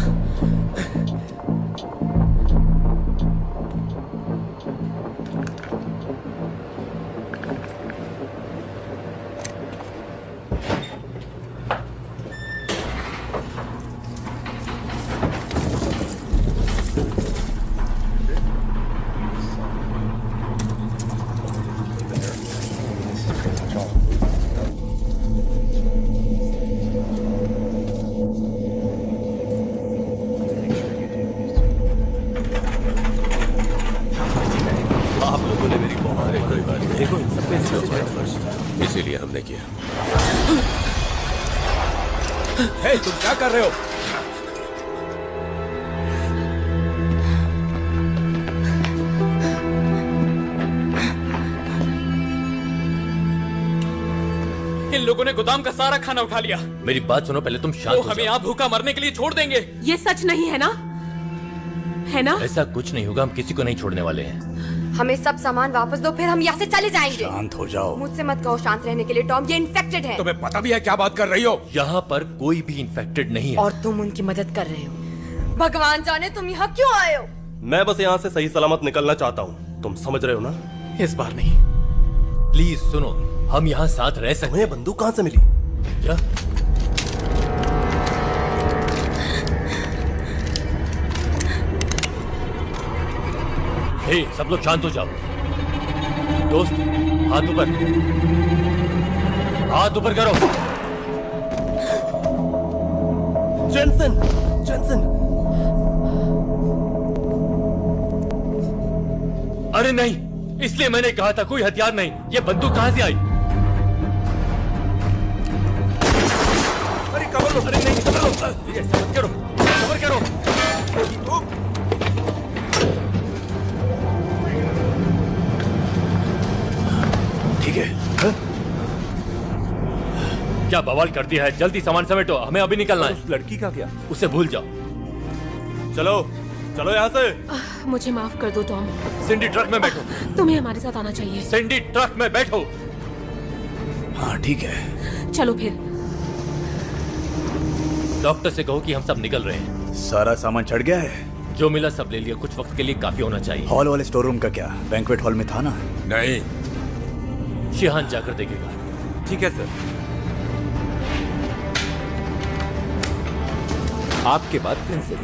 आप लोगों ने मेरी बहुत कोई बात नहीं। देखो, इन सब पे फर्ज था, इसीलिए हमने किया। हे, तुम क्या कर रहे हो? इन लोगों ने गोदाम का सारा खाना उठा लिया। मेरी बात सुनो, पहले तुम शांत वो हो हमें जाओ। यहाँ भूखा मरने के लिए छोड़ देंगे। ये सच नहीं है ना? है ना? ऐसा कुछ नहीं होगा, हम किसी को नहीं छोड़ने वाले हैं। हमें सब सामान वापस दो, फिर हम यहाँ से चले जाएंगे। शांत हो जाओ। मुझसे मत कहो शांत रहने के लिए टॉम, ये इन्फेक्टेड है। तुम्हें पता भी है क्या बात कर रही हो? यहाँ पर कोई भी इन्फेक्टेड नहीं है। और तुम उनकी मदद कर रहे हो। भगवान जाने तुम यहाँ क्यों आए हो। मैं बस यहाँ से सही सलामत निकलना चाहता हूँ, तुम समझ रहे हो ना? इस बार नहीं। प्लीज सुनो, हम यहाँ साथ रह सकते हैं। बंदूक कहाँ से मिली? क्या? हे, सब लोग शांत हो जाओ। दोस्त, हाथ ऊपर, हाथ ऊपर करो। Jenson, Jenson. अरे नहीं, इसलिए मैंने कहा था कोई हथियार नहीं। ये बंदूक कहां से आई? अरे कवर लो। अरे नहीं, कवर करो, कवर करो। ठीक है। हाँ? क्या बवाल कर दिया है? जल्दी सामान समेटो, हमें अभी निकलना है। उस लड़की का क्या? उसे भूल जाओ। चलो चलो यहाँ से। मुझे माफ कर दो टॉम। सिंडी, ट्रक में बैठो। तुम्हें हमारे साथ आना चाहिए। सिंडी, ट्रक में बैठो। हाँ ठीक है। चलो फिर। डॉक्टर से कहो कि हम सब निकल रहे हैं। सारा सामान चढ़ गया है? जो मिला सब ले लिया, कुछ वक्त के लिए काफी होना चाहिए। हॉल वाले स्टोर रूम का क्या? बैंक्वेट हॉल में था ना? नहीं। शिहान जाकर देखेगा। ठीक है सर। आपके बाद प्रिंसेस।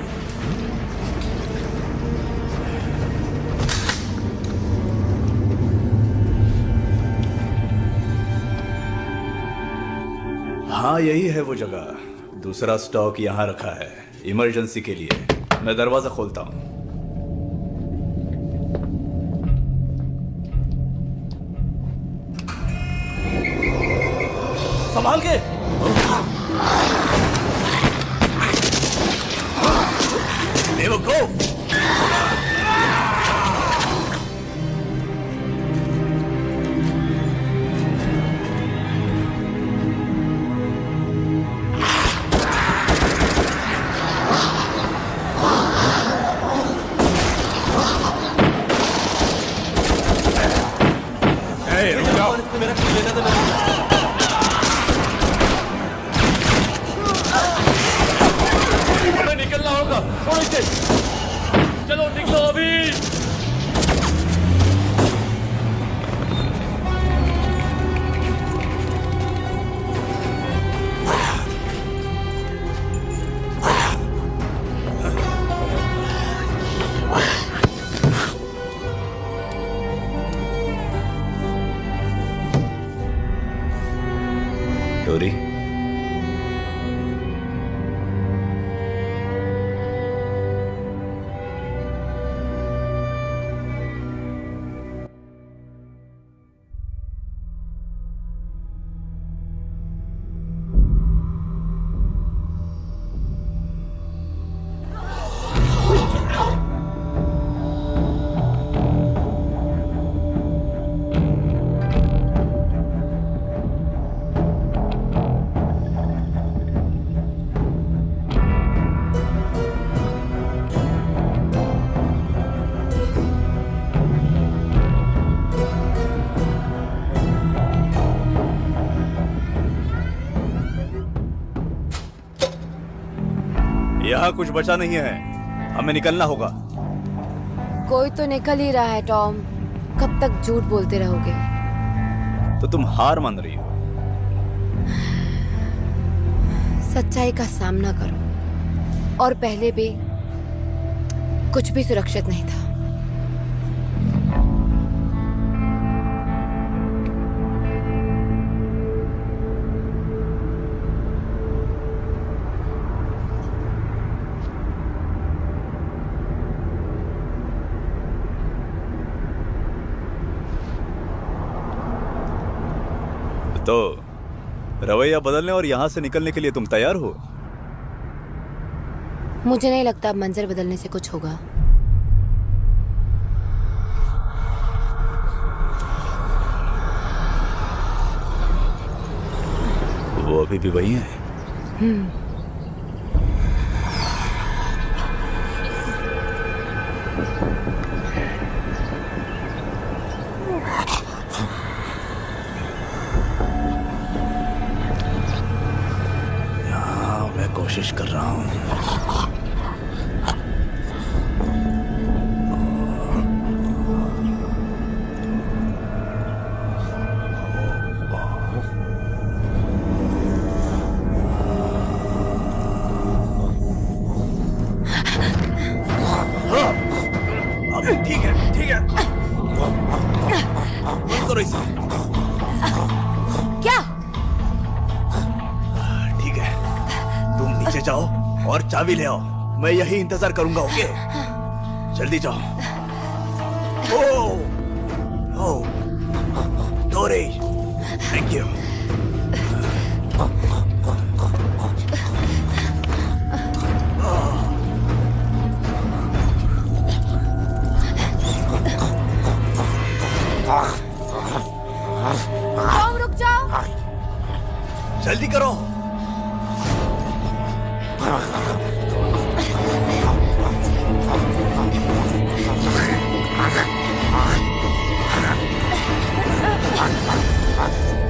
हाँ यही है वो जगह। दूसरा स्टॉक यहाँ रखा है इमरजेंसी के लिए। मैं दरवाजा खोलता हूँ। संभाल के। बेवकूफ। हमें निकलना होगा। छोड़ो इसे। डोरी, यहाँ कुछ बचा नहीं है, हमें निकलना होगा। कोई तो निकल ही रहा है टॉम, कब तक झूठ बोलते रहोगे? तो तुम हार मान रही हो? सच्चाई का सामना करो, और पहले भी कुछ भी सुरक्षित नहीं था। तो रवैया बदलने और यहां से निकलने के लिए तुम तैयार हो? मुझे नहीं लगता अब मंजर बदलने से कुछ होगा। वो अभी भी वही है। कोशिश कर रहा हूं। ठीक है, ठीक है। करो इसे। क्या? ठीक है, तुम नीचे जाओ और चाबी ले आओ, मैं यही इंतजार करूंगा। ओके, जल्दी जाओ। ओह, डोरी, थैंक यू। रुक जाओ। जल्दी करो।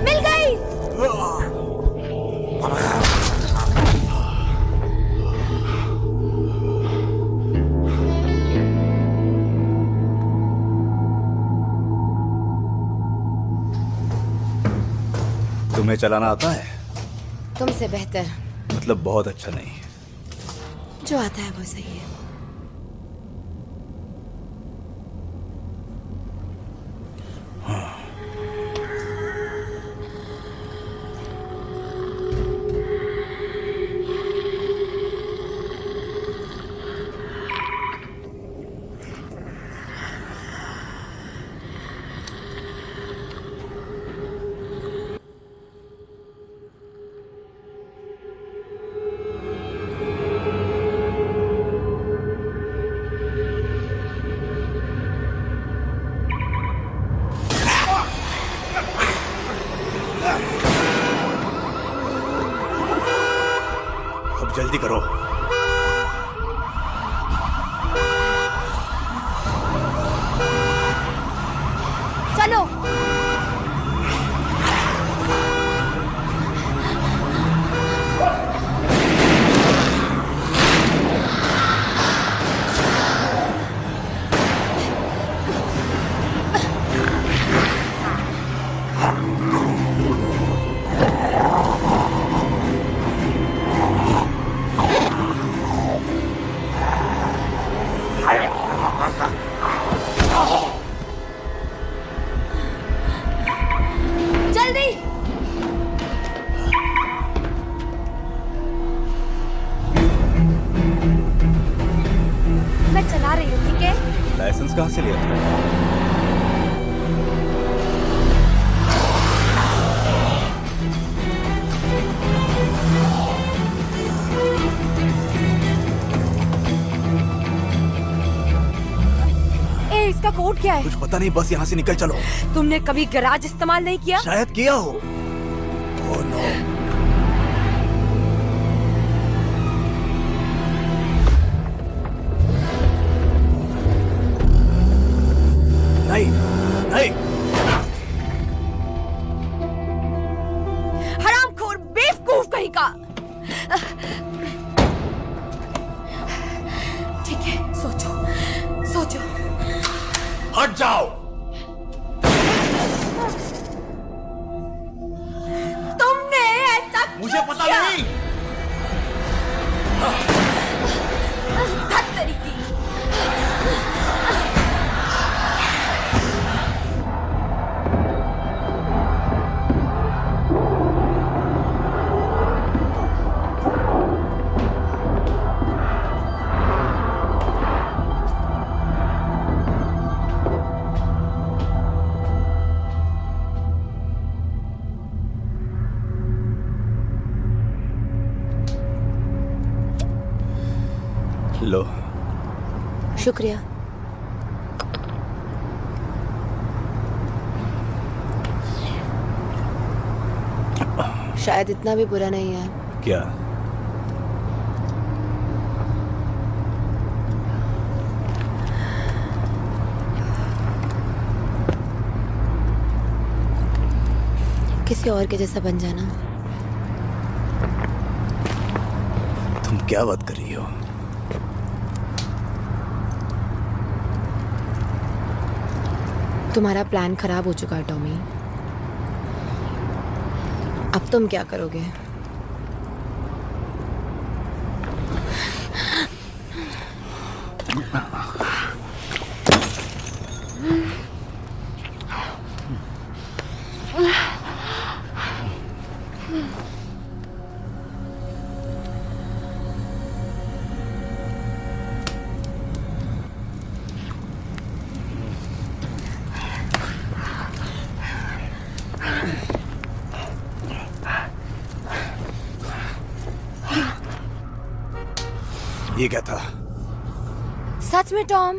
मिल गई। तुम्हें चलाना आता है? तुमसे बेहतर। मतलब बहुत अच्छा नहीं। जो आता है वो सही है। जल्दी करो। चलो। कहाँ से लिया था? इसका कोड क्या है? कुछ पता नहीं, बस यहाँ से निकल चलो। तुमने कभी गैराज इस्तेमाल नहीं किया? शायद किया हो। Oh no. नहीं नहीं, हरामखोर बेवकूफ कहीं का। ठीक है, सोचो सोचो। हट जाओ। तुमने ऐसा मुझे पता नहीं। धत्तरी की। लो। शुक्रिया। शायद इतना भी बुरा नहीं है। क्या? किसी और के जैसा बन जाना। तुम क्या बात कर रही हो? तुम्हारा प्लान खराब हो चुका है टॉमी। अब तुम क्या करोगे? ये क्या था? सच में टॉम?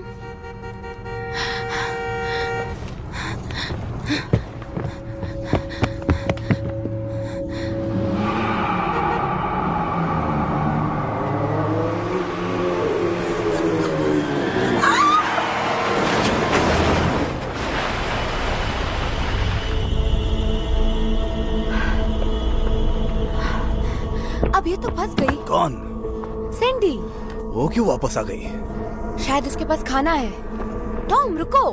अब ये तो फंस गई। कौन? सैंडी। वो क्यों वापस आ गई? शायद उसके पास खाना है। टॉम रुको।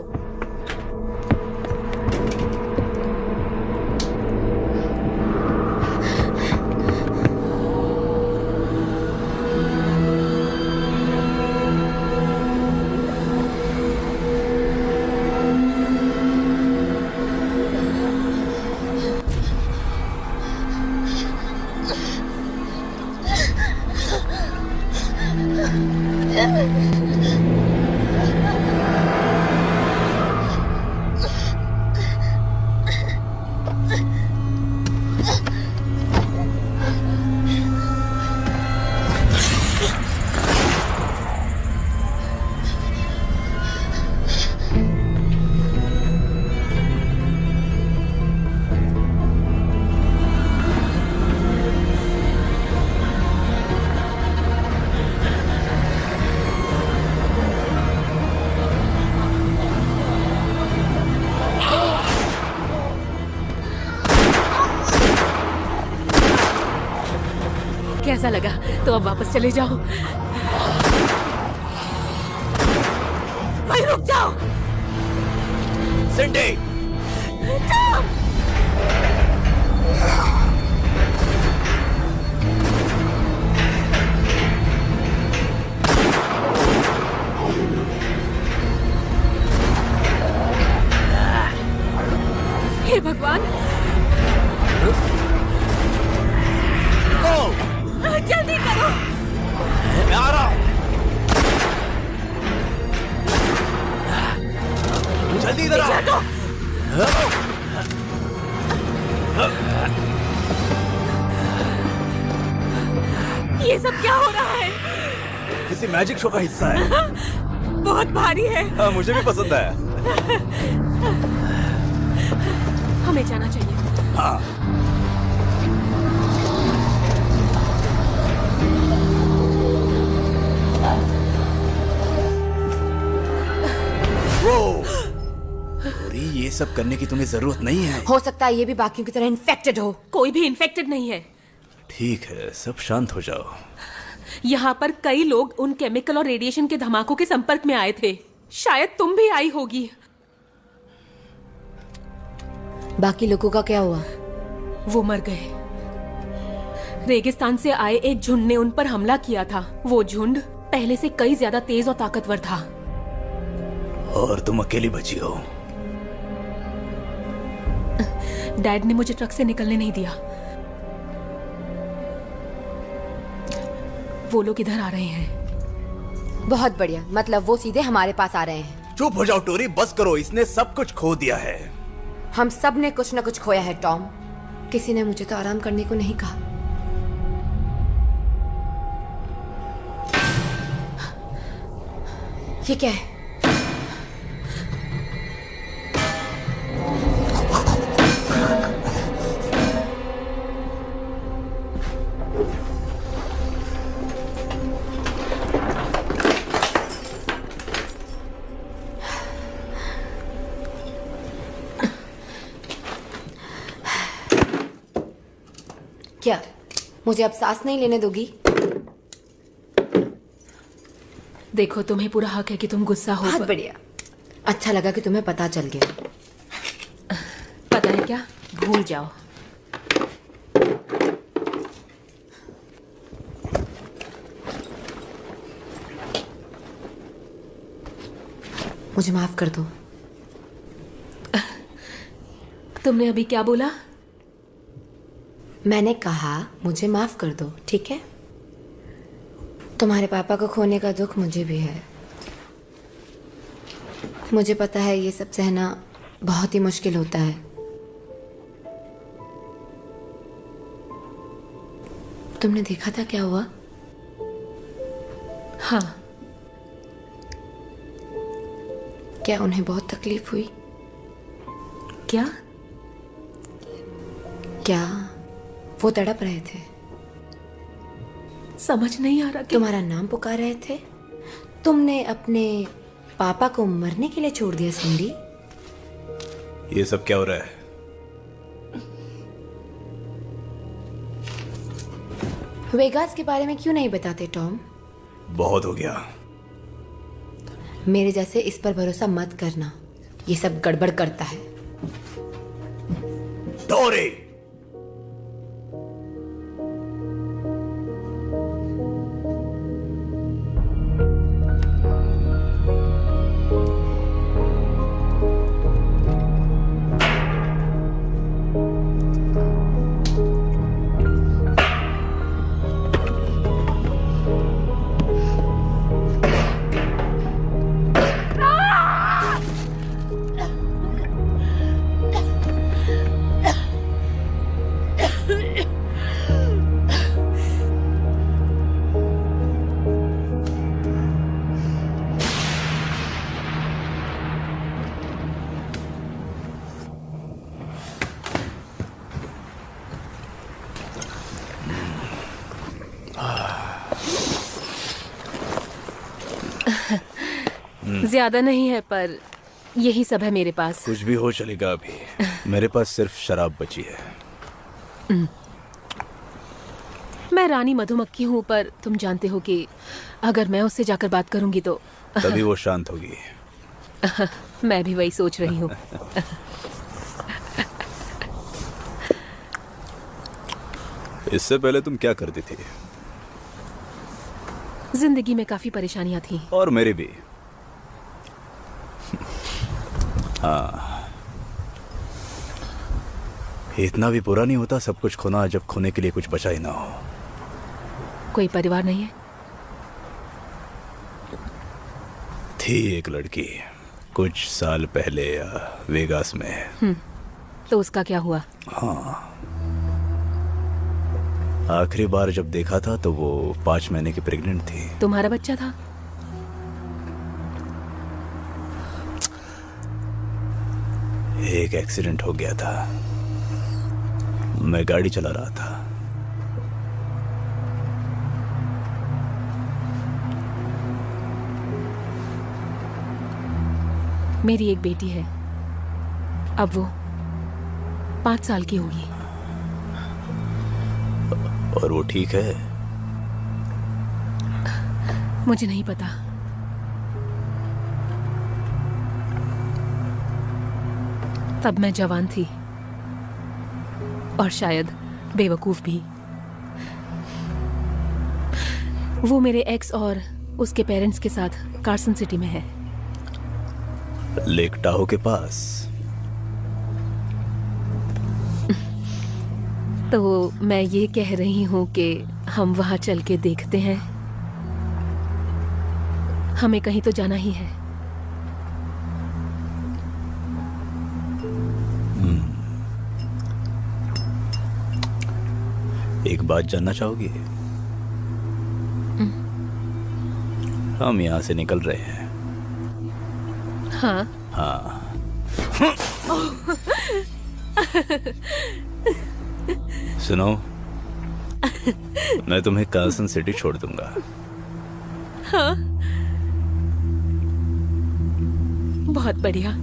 कैसा लगा? तो अब वापस चले जाओ। भाई रुक जाओ। सिंडी। टॉम! हे भगवान! जल्दी करो। मैं आ रहा हूं। ये सब क्या हो रहा है? किसी मैजिक शो का हिस्सा है। बहुत भारी है। हाँ, मुझे भी पसंद है। हमें जाना चाहिए। हाँ। गौरी, ये सब करने की तुम्हें जरूरत नहीं है। हो सकता है ये भी बाकियों की तरह इन्फेक्टेड हो। कोई भी इन्फेक्टेड नहीं है। ठीक है, सब शांत हो जाओ। यहाँ पर कई लोग उन केमिकल और रेडिएशन के धमाकों के संपर्क में आए थे। शायद तुम भी आई होगी। बाकी लोगों का क्या हुआ? वो मर गए। रेगिस्तान से आए एक झुंड ने उन पर हमला किया था। वो झुंड पहले से कई ज्यादा तेज और ताकतवर था। और तुम अकेली बची हो। डैड ने मुझे ट्रक से निकलने नहीं दिया। वो लोग इधर आ रहे हैं। बहुत बढ़िया, मतलब वो सीधे हमारे पास आ रहे हैं। चुप हो जाओ टोरी, बस करो। इसने सब कुछ खो दिया है। हम सब ने कुछ न कुछ खोया है टॉम। किसी ने मुझे तो आराम करने को नहीं कहा। ये क्या है? क्या मुझे अब सांस नहीं लेने दोगी? देखो, तुम्हें पूरा हक है कि तुम गुस्सा हो। बहुत बढ़िया। अच्छा लगा कि तुम्हें पता चल गया। पता है क्या, भूल जाओ। मुझे माफ कर दो। तुमने अभी क्या बोला? मैंने कहा मुझे माफ कर दो, ठीक है? तुम्हारे पापा को खोने का दुख मुझे भी है। मुझे पता है ये सब सहना बहुत ही मुश्किल होता है। तुमने देखा था क्या हुआ? हाँ। क्या उन्हें बहुत तकलीफ हुई? क्या? क्या वो तड़प रहे थे? समझ नहीं आ रहा कि तुम्हारा नाम पुकार रहे थे? तुमने अपने पापा को मरने के लिए छोड़ दिया सिंडी? ये सब क्या हो रहा है? वेगास के बारे में क्यों नहीं बताते टॉम? बहुत हो गया। मेरे जैसे इस पर भरोसा मत करना, ये सब गड़बड़ करता है। डोरी! ज्यादा नहीं है, पर यही सब है मेरे पास। कुछ भी हो चलेगा अभी। मेरे पास सिर्फ शराब बची है। मैं रानी मधुमक्खी हूँ, पर तुम जानते हो कि अगर मैं उससे जाकर बात करूंगी तो तभी वो शांत होगी। मैं भी वही सोच रही हूँ। इससे पहले तुम क्या करती थी? जिंदगी में काफी परेशानियां थी। और मेरी भी। हाँ, इतना भी बुरा नहीं होता सब कुछ खोना जब खोने के लिए कुछ बचा ही ना हो। कोई परिवार नहीं है? थी एक लड़की, कुछ साल पहले वेगास में। तो उसका क्या हुआ? हाँ, आखिरी बार जब देखा था तो वो 5 महीने की प्रेग्नेंट थी। तुम्हारा बच्चा था? एक एक्सीडेंट हो गया था, मैं गाड़ी चला रहा था। मेरी एक बेटी है, अब वो 5 साल की होगी। और वो ठीक है? मुझे नहीं पता। तब मैं जवान थी और शायद बेवकूफ भी। वो मेरे एक्स और उसके पेरेंट्स के साथ कार्सन सिटी में है, लेक टाहो के पास। तो मैं ये कह रही हूँ कि हम वहां चल के देखते हैं। हमें कहीं तो जाना ही है। एक बात जानना चाहोगी? हम यहाँ से निकल रहे हैं। हाँ। हाँ। सुनो, मैं तुम्हें कार्सन सिटी छोड़ दूंगा। हाँ, बहुत बढ़िया।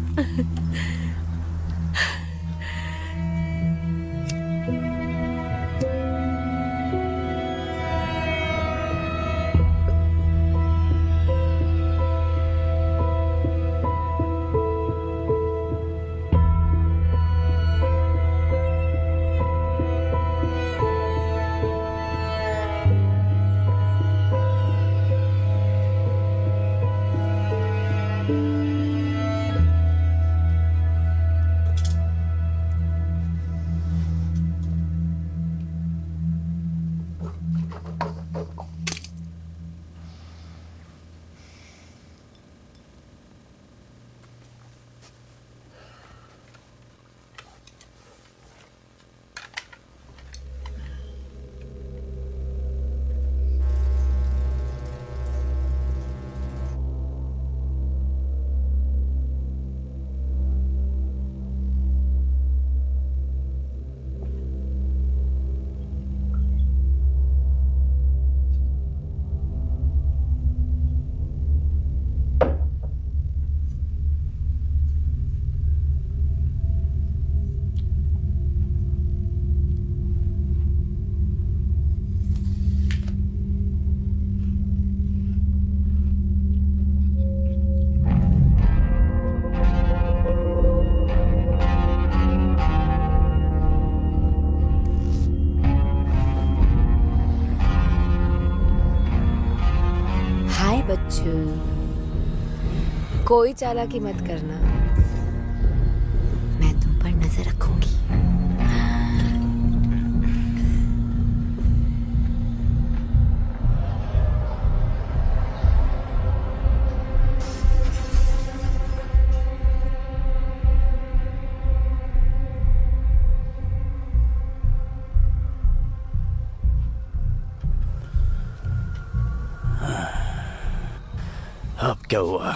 कोई चालाकी मत करना, मैं तुम पर नजर रखूंगी। अब क्या हुआ?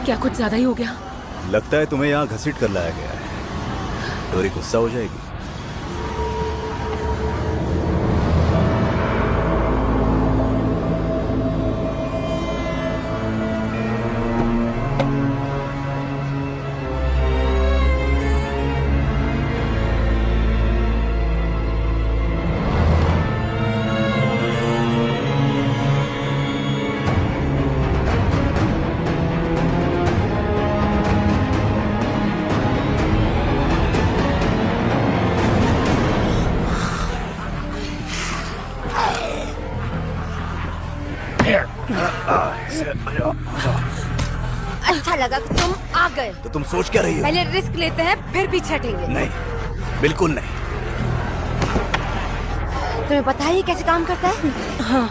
क्या कुछ ज्यादा ही हो गया? लगता है तुम्हें यहाँ घसीट कर लाया गया है। डोरी गुस्सा हो जाएगी। अच्छा लगा कि तुम आ गए। तो तुम सोच क्या रही हो? पहले रिस्क लेते हैं फिर पीछे हटेंगे। नहीं, बिल्कुल नहीं। तुम्हें पता है ये कैसे काम करता है? हाँ।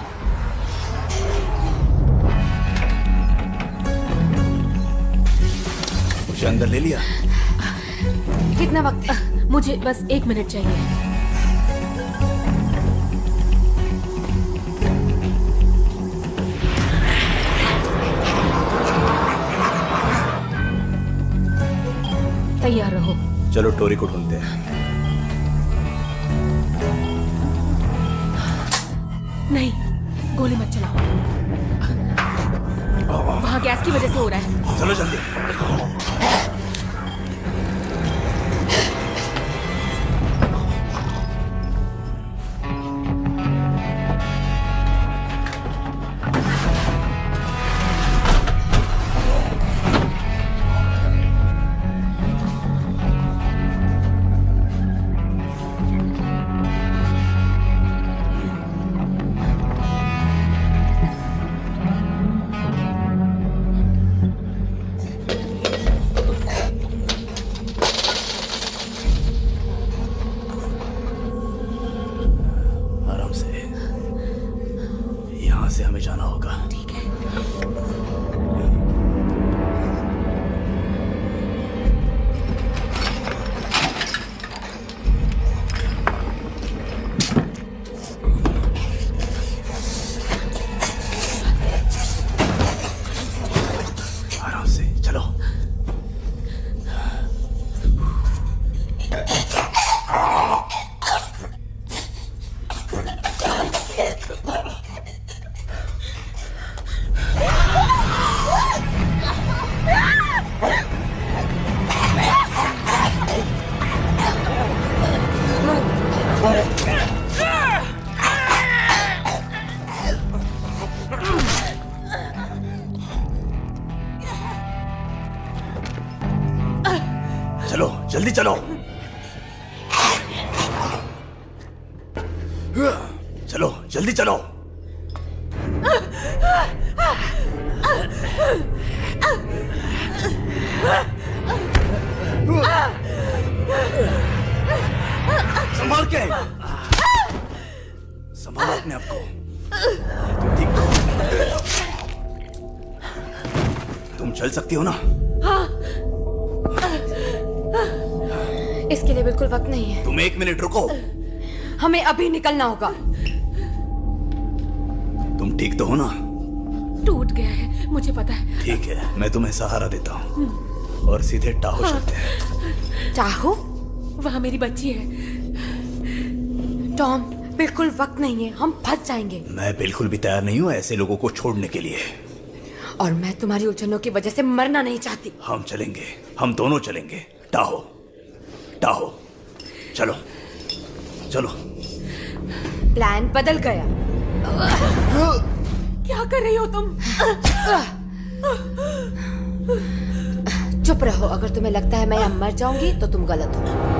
मुझे अंदर ले लिया। कितना वक्त है? मुझे बस 1 मिनट चाहिए। तैयार रहो। चलो टोरी को ढूंढते हैं। नहीं, गोली मत चलाओ। वहाँ गैस की वजह से हो रहा है। चलो जल्दी। से हमें जाना होगा। ठीक है। आराम से चलो। चलो जल्दी चलो। चलो जल्दी चलो। संभाल के, संभालो अपने आप को। तुम ठीक हो? तुम चल सकती हो ना? हाँ। इसके लिए बिल्कुल वक्त नहीं है। तुम 1 मिनट रुको। हमें अभी निकलना होगा। तुम ठीक तो हो ना? टूट गया है, मुझे पता है। ठीक है, मैं तुम्हें सहारा देता हूँ और सीधे टाहो चलते हैं। टाहो? वहाँ मेरी बच्ची है। टॉम, बिल्कुल वक्त नहीं है, हम फंस जाएंगे। मैं बिल्कुल भी तैयार नहीं हूँ ऐसे लोगों को छोड़ने के लिए। और मैं तुम्हारी उलझनों की वजह से मरना नहीं चाहती। हम चलेंगे, हम दोनों चलेंगे। टाहो, टाहो, चलो, चलो। प्लान बदल गया। क्या कर रही हो तुम? चुप रहो। अगर तुम्हें लगता है मैं यहाँ मर जाऊंगी तो तुम गलत हो।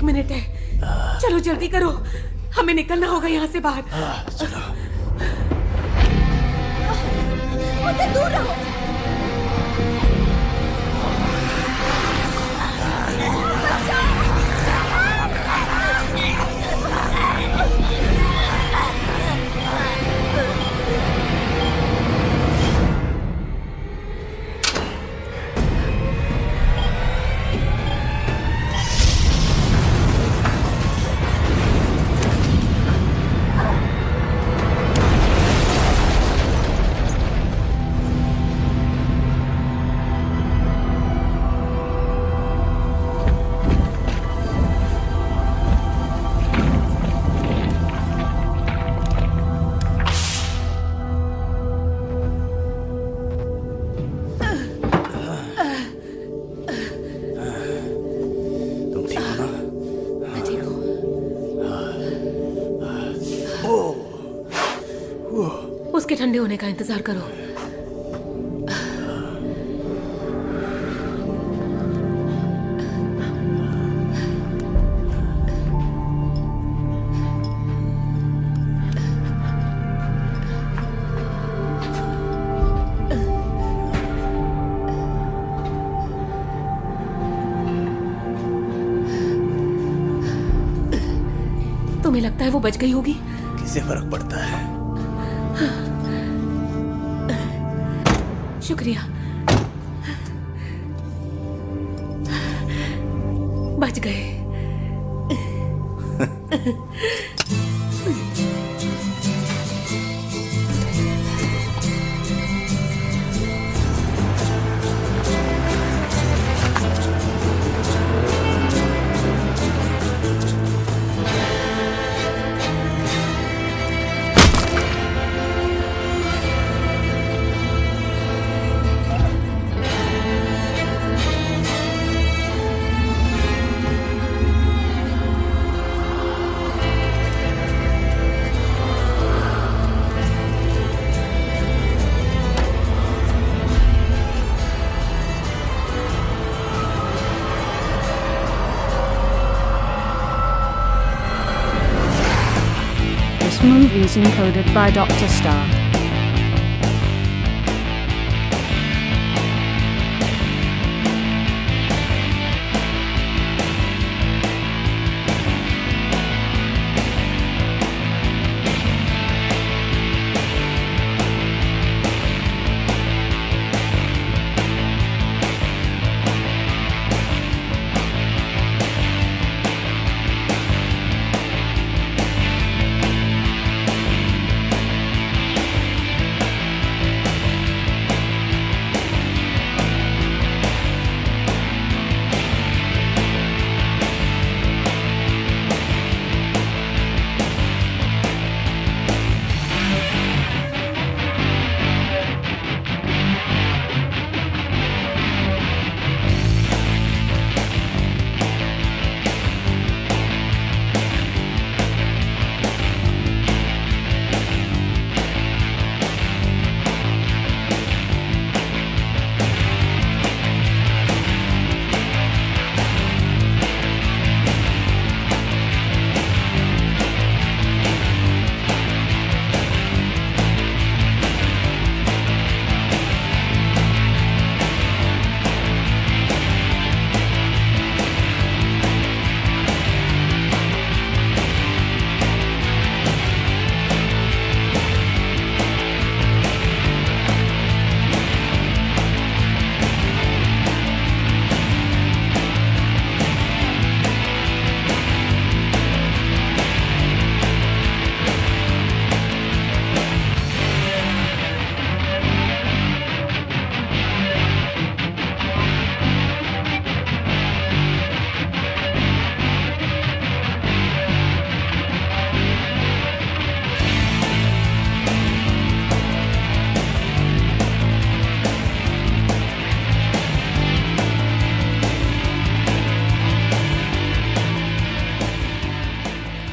1 मिनट है, चलो जल्दी करो, हमें निकलना होगा यहाँ से बाहर। चलो। मुझसे दूर रहो। उसके ठंडे होने का इंतजार करो। तुम्हें लगता है वो बच गई होगी? किसे फर्क पड़ता है? शुक्रिया, बच गए। This movie is encoded by Dr. Star.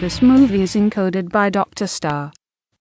This movie is encoded by Dr. Star.